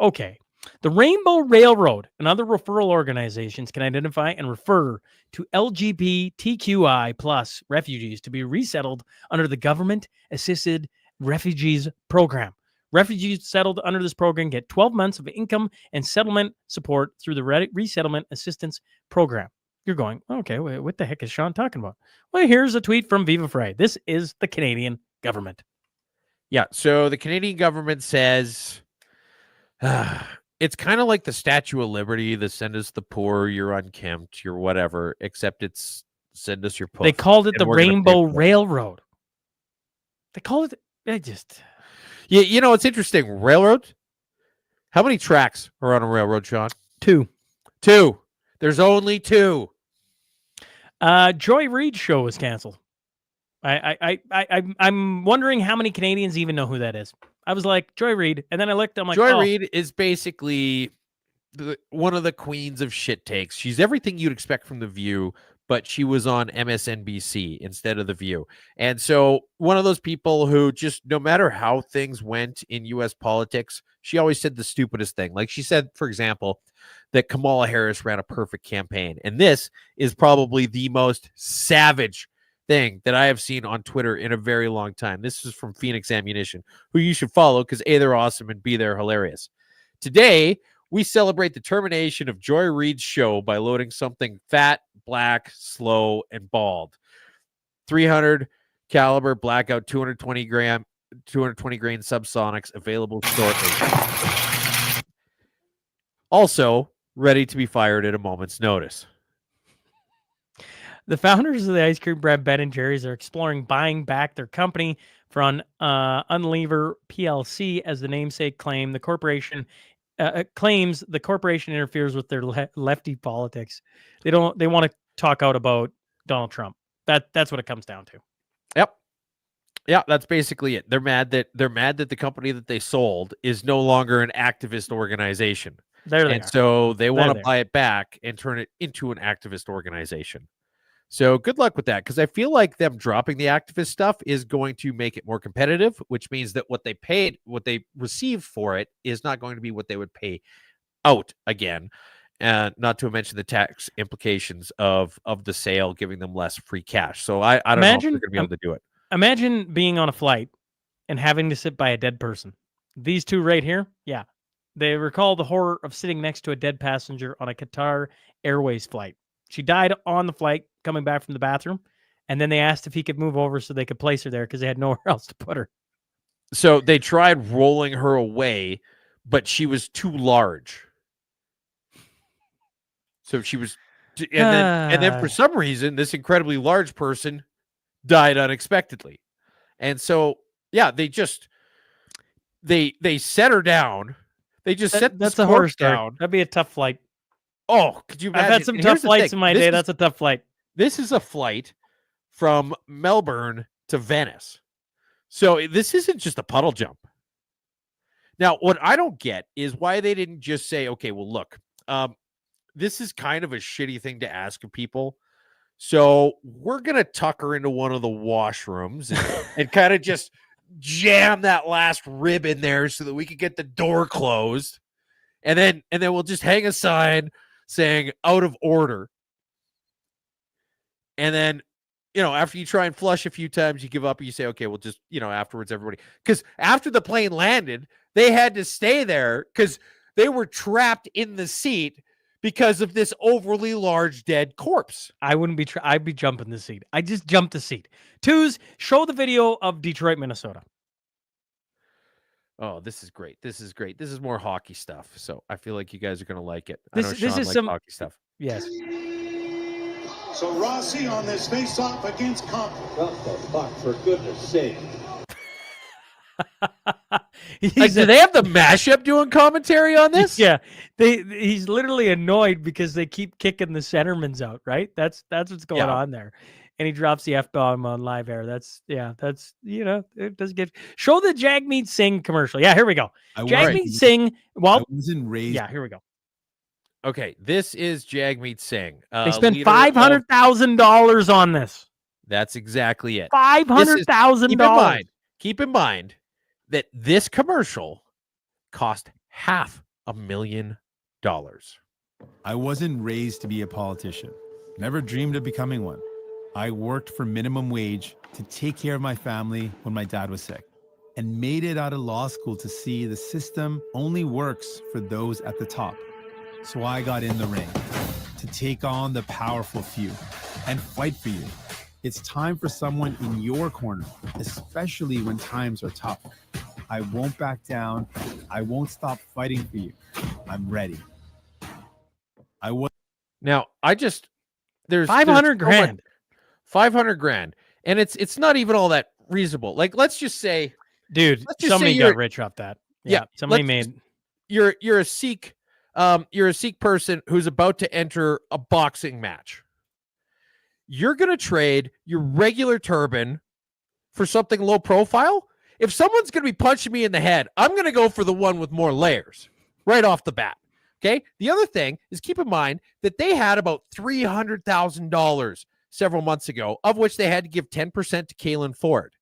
Okay. The Rainbow Railroad and other referral organizations can identify and refer to LGBTQI plus refugees to be resettled under the government-assisted refugees program. Refugees settled under this program get 12 months of income and settlement support through the Resettlement Assistance Program. You're going, okay, wait, what the heck is Sean talking about? Well, here's a tweet from Viva Frei. This is the Canadian government. Yeah, so the Canadian government says it's kind of like the Statue of Liberty, the send us the poor, you're unkempt, you're whatever, except it's send us your puff. They called it the Rainbow Railroad. They called it, they just... Yeah, you know, it's interesting. Railroad? How many tracks are on a railroad, Sean? 2. There's only 2. Joy Reid's show was canceled. I'm wondering how many Canadians even know who that is. I was like, Joy Reid, and then I looked, I'm like, Joy Reid is basically one of the queens of shit takes. She's everything you'd expect from The View, but she was on MSNBC instead of The View. And so one of those people who just, no matter how things went in U.S. politics, she always said the stupidest thing. Like she said, for example, that Kamala Harris ran a perfect campaign. And this is probably the most savage thing that I have seen on Twitter in a very long time. This is from Phoenix Ammunition, who you should follow because A, they're awesome, and B, they're hilarious. Today, we celebrate the termination of Joy Reid's show by loading something fat, black, slow, and bald. 300 caliber blackout 220 grain subsonics available shortly. Also, ready to be fired at a moment's notice. The founders of the ice cream brand Ben & Jerry's are exploring buying back their company from Unilever PLC as the namesake claim. The corporation claims the corporation interferes with their lefty politics. They want to talk out about Donald Trump. That's what it comes down to. Yep. Yeah, that's basically it. They're mad that the company that they sold is no longer an activist organization. So they want to buy it back and turn it into an activist organization. So good luck with that, because I feel like them dropping the activist stuff is going to make it more competitive, which means that what they received for it is not going to be what they would pay out again. And not to mention the tax implications of the sale, giving them less free cash. So I don't know if they're going to be able to do it. Imagine being on a flight and having to sit by a dead person. These two right here, yeah. They recall the horror of sitting next to a dead passenger on a Qatar Airways flight. She died on the flight coming back from the bathroom, and then they asked if he could move over so they could place her there because they had nowhere else to put her. So they tried rolling her away, but she was too large. So she was, and then for some reason, this incredibly large person died unexpectedly. And so, yeah, they just, they set her down. They just set That's this a horror corpse story. down. That'd be a tough flight. Oh, could you imagine? I've had some And tough here's the flights thing, in my this day. is- That's a tough flight. This is a flight from Melbourne to Venice. So this isn't just a puddle jump. Now, what I don't get is why they didn't just say, okay, well, look, this is kind of a shitty thing to ask of people. So we're going to tuck her into one of the washrooms and kind of just jam that last rib in there so that we could get the door closed. And then we'll just hang a sign saying out of order. And then, after you try and flush a few times, you give up and you say, okay, well, just, afterwards, everybody. Because after the plane landed, they had to stay there because they were trapped in the seat because of this overly large dead corpse. I wouldn't be. I'd be jumping the seat. I just jumped the seat. Twos, show the video of Detroit, Minnesota. Oh, this is great. This is great. This is more hockey stuff. So I feel like you guys are going to like it. This I know is Sean likes some hockey stuff. Yes. So Rossi on this face-off against Compton. What the fuck, for goodness sake. Do they have the mashup doing commentary on this? Yeah, he's literally annoyed because they keep kicking the centermans out. Right? That's what's going on there, and he drops the F-bomb on live air. That's it does get show the Jagmeet Singh commercial. Yeah, here we go. Jagmeet Singh. Well, I wasn't raised. Yeah, here we go. Okay, this is Jagmeet Singh. They spent $500,000 on this. That's exactly it. $500,000. Keep in mind that this commercial cost $500,000. I wasn't raised to be a politician. Never dreamed of becoming one. I worked for minimum wage to take care of my family when my dad was sick, and made it out of law school to see the system only works for those at the top. So I got in the ring to take on the powerful few and fight for you. It's time for someone in your corner, especially when times are tough. I won't back down. I won't stop fighting for you. I'm ready. Now, there's 500 grand. 500 grand. And it's not even all that reasonable. Like, let's just say, dude, somebody got rich off that. Yeah, somebody made. You're a Sikh. You're a Sikh person who's about to enter a boxing match. You're going to trade your regular turban for something low profile? If someone's going to be punching me in the head, I'm going to go for the one with more layers right off the bat. Okay. The other thing is, keep in mind that they had about $300,000 several months ago, of which they had to give 10% to Kalen Ford.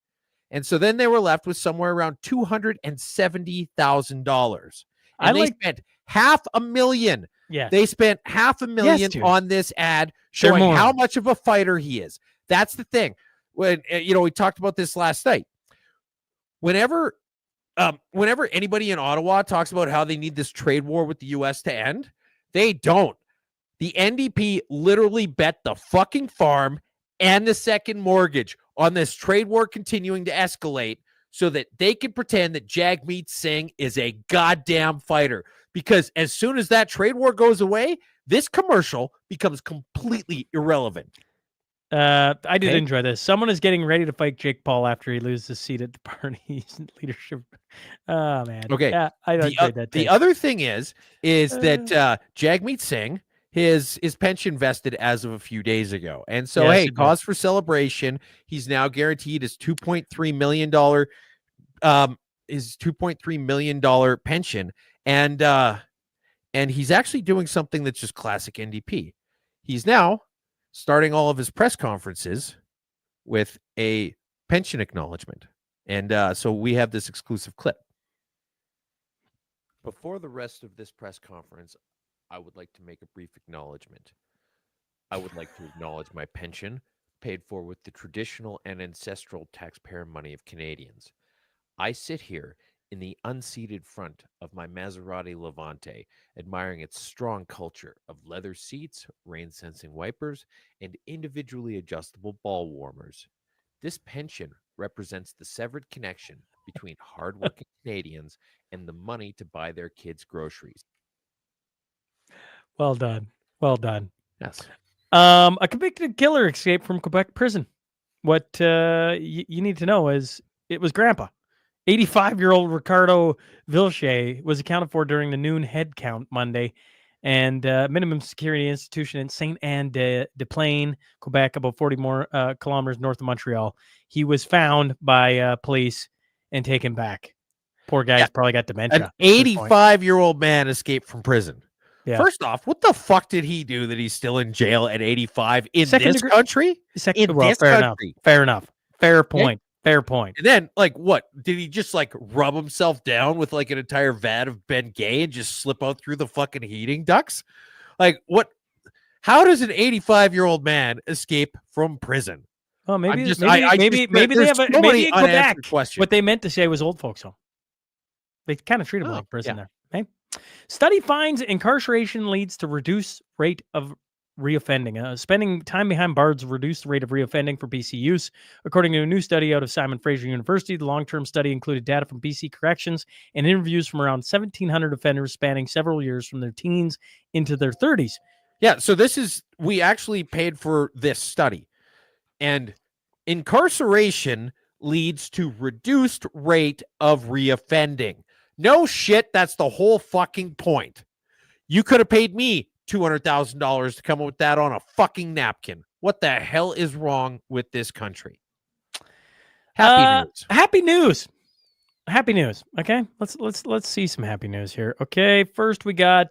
And so then they were left with somewhere around $270,000. And they spent $500,000. Yeah. They spent $500,000 on this ad showing how much of a fighter he is. That's the thing. When we talked about this last night. Whenever anybody in Ottawa talks about how they need this trade war with the US to end, they don't. The NDP literally bet the fucking farm and the second mortgage on this trade war continuing to escalate so that they can pretend that Jagmeet Singh is a goddamn fighter. Because as soon as that trade war goes away, this commercial becomes completely irrelevant. I did enjoy this. Someone is getting ready to fight Jake Paul after he loses his seat at the party's leadership. Oh, man. Okay. Yeah, I enjoyed that. The other thing is that Jagmeet Singh, his pension vested as of a few days ago. And so, hey, cause for celebration. He's now guaranteed his $2.3 million pension. And he's actually doing something that's just classic NDP. He's now starting all of his press conferences with a pension acknowledgement. And so we have this exclusive clip. Before the rest of this press conference, I would like to make a brief acknowledgement. I would like to acknowledge my pension, paid for with the traditional and ancestral taxpayer money of Canadians. I sit here in the unseated front of my Maserati Levante, admiring its strong culture of leather seats, rain-sensing wipers, and individually adjustable ball warmers. This pension represents the severed connection between hardworking Canadians and the money to buy their kids' groceries. Well done. Well done. Yes. A convicted killer escaped from Quebec prison. What you need to know is it was Grandpa. 85-year-old Ricardo Vilche was accounted for during the noon head count Monday, and minimum security institution in Saint Anne de Plaine, Quebec, about 40 more kilometers north of Montreal. He was found by police and taken back. Poor guy's probably got dementia. An 85-year-old man escaped from prison. Yeah. First off, what the fuck did he do that he's still in jail at 85 in Second this degree- country? Well, fair enough. Fair enough. Fair point. Fair point. And then, like, what? Did he just, like, rub himself down with, like, an entire vat of Bengay and just slip out through the fucking heating ducts? Like, what? How does an 85-year-old man escape from prison? Well, maybe just- maybe I maybe just- maybe they there's have a so maybe many in Quebec. unanswered questions. What they meant to say was old folks home. They kind of treat them Oh, like prison yeah. there. Okay. Study finds incarceration leads to reduced rate of reoffending. Spending time behind bars reduced the rate of reoffending for BC youth. According to a new study out of Simon Fraser University, the long-term study included data from BC corrections and interviews from around 1,700 offenders spanning several years from their teens into their 30s. Yeah, so we actually paid for this study. And incarceration leads to reduced rate of reoffending. No shit, that's the whole fucking point. You could have paid me $200,000 to come up with that on a fucking napkin. What the hell is wrong with this country? Happy news. Happy news. Happy news. Okay, let's see some happy news here. Okay, first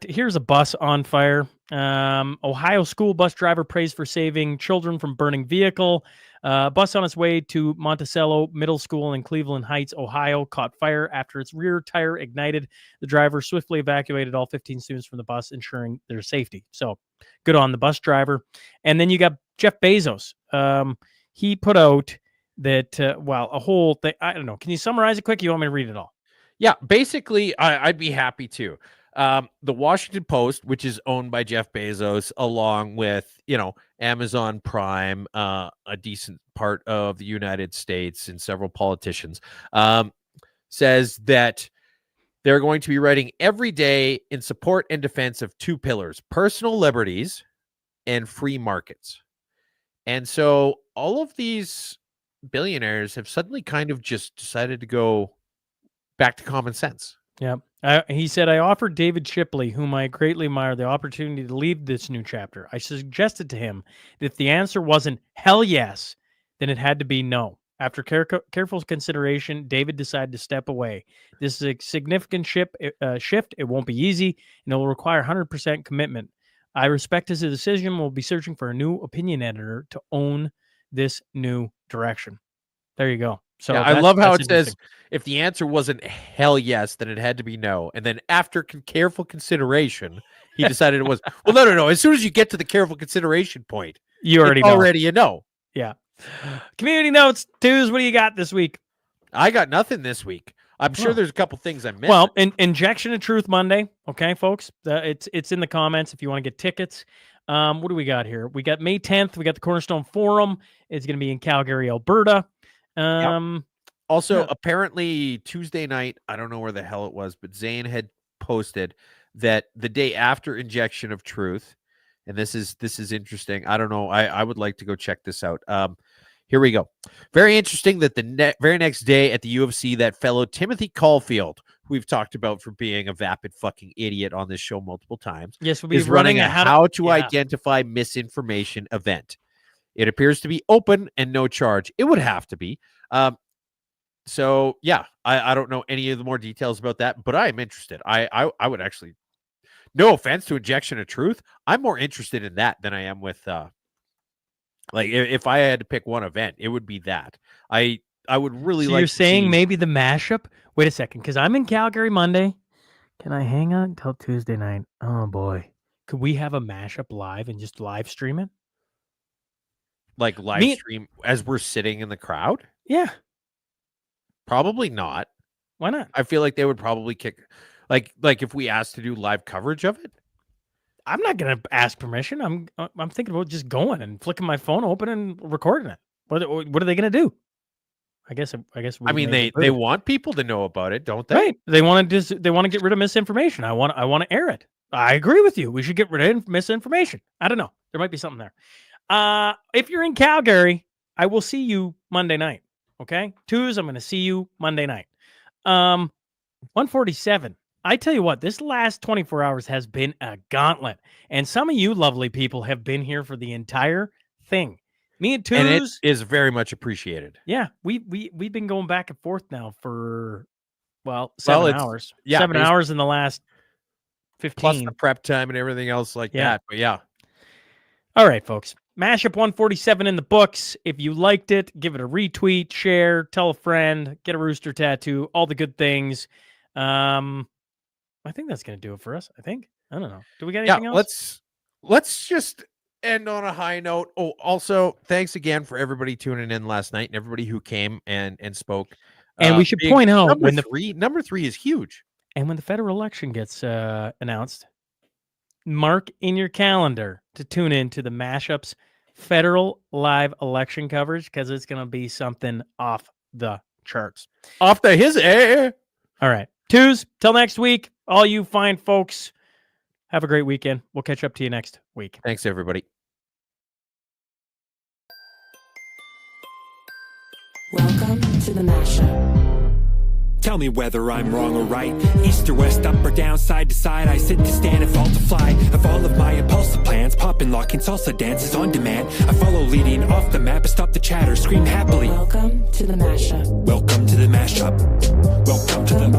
here's a bus on fire. Ohio school bus driver praised for saving children from burning vehicle. Bus on its way to Monticello Middle School in Cleveland Heights, Ohio, caught fire after its rear tire ignited. The driver swiftly evacuated all 15 students from the bus, ensuring their safety. So good on the bus driver. And then you got Jeff Bezos. He put out that, a whole thing. I don't know. Can you summarize it quick? You want me to read it all? Yeah, basically, I'd be happy to. The Washington Post, which is owned by Jeff Bezos, along with, Amazon Prime, a decent part of the United States, and several politicians, says that they're going to be writing every day in support and defense of two pillars: personal liberties and free markets. And so all of these billionaires have suddenly kind of just decided to go back to common sense. Yeah. He said, I offered David Shipley, whom I greatly admire, the opportunity to lead this new chapter. I suggested to him that if the answer wasn't hell yes, then it had to be no. After careful consideration, David decided to step away. This is a significant shift. It won't be easy, and it will require 100% commitment. I respect his decision. We'll be searching for a new opinion editor to own this new direction. There you go. So yeah, I love how it says if the answer wasn't hell yes, then it had to be no. And then after careful consideration, he decided it was. Well, no. As soon as you get to the careful consideration point, you already know. Already a no. Yeah. Community notes, twos. What do you got this week? I got nothing this week. I'm sure there's a couple things I missed. Well, Injection of Truth Monday. Okay, folks. It's in the comments if you want to get tickets. What do we got here? We got May 10th. We got the Cornerstone Forum. It's going to be in Calgary, Alberta. Also, apparently Tuesday night, I don't know where the hell it was, but Zane had posted that the day after Injection of Truth, and this is interesting. I don't know. I would like to go check this out. Here we go. Very interesting that the very next day at the UFC, that fellow Timothy Caulfield, who we've talked about for being a vapid fucking idiot on this show multiple times, yes, is running a how to identify misinformation event. It appears to be open and no charge. It would have to be. So yeah, I don't know any of the more details about that, but I am interested. I would actually, no offense to Injection of Truth, I'm more interested in that than I am with like if I had to pick one event, it would be that. I would really like. You're saying maybe the mashup? Wait a second, because I'm in Calgary Monday. Can I hang on until Tuesday night? Oh boy, could we have a mashup live and just live stream it? Like live stream as we're sitting in the crowd? Yeah. Probably not. Why not? I feel like they would probably kick like if we asked to do live coverage of it. I'm not gonna ask permission. I'm thinking about just going and flicking my phone open and recording it. What are they gonna do? I guess I mean they want people to know about it, don't they? Right. They want to get rid of misinformation. I want to air it. I agree with you. We should get rid of misinformation. I don't know. There might be something there. If you're in Calgary, I will see you Monday night. Okay. Twos, I'm going to see you Monday night. 147. I tell you what, this last 24 hours has been a gauntlet. And some of you lovely people have been here for the entire thing. Me and Twos. And it is very much appreciated. Yeah, we've been going back and forth now for, 7 hours. Yeah, 7 hours in the last 15. Plus the prep time and everything else like that. But yeah. All right, folks. Mashup 147 in the books. If you liked it, give it a retweet, share, tell a friend, get a rooster tattoo, all the good things. I think that's going to do it for us. I don't know. Do we got anything else? Let's just end on a high note. Oh, also, thanks again for everybody tuning in last night and everybody who came and spoke. And we should point out number three is huge. And when the federal election gets announced, mark in your calendar to tune in to the Mashup's federal live election coverage, because it's going to be something off the charts. Off the his air. All right. Twos, till next week. All you fine folks, have a great weekend. We'll catch up to you next week. Thanks, everybody. Welcome to the Mashup. Tell me whether I'm wrong or right. East or west, up or down, side to side. I sit to stand and fall to fly. Of all of my impulsive plans, popping, locking, salsa dances on demand. I follow leading off the map, stop the chatter, scream happily. Welcome to the Mashup. Welcome to the mashup. Welcome to the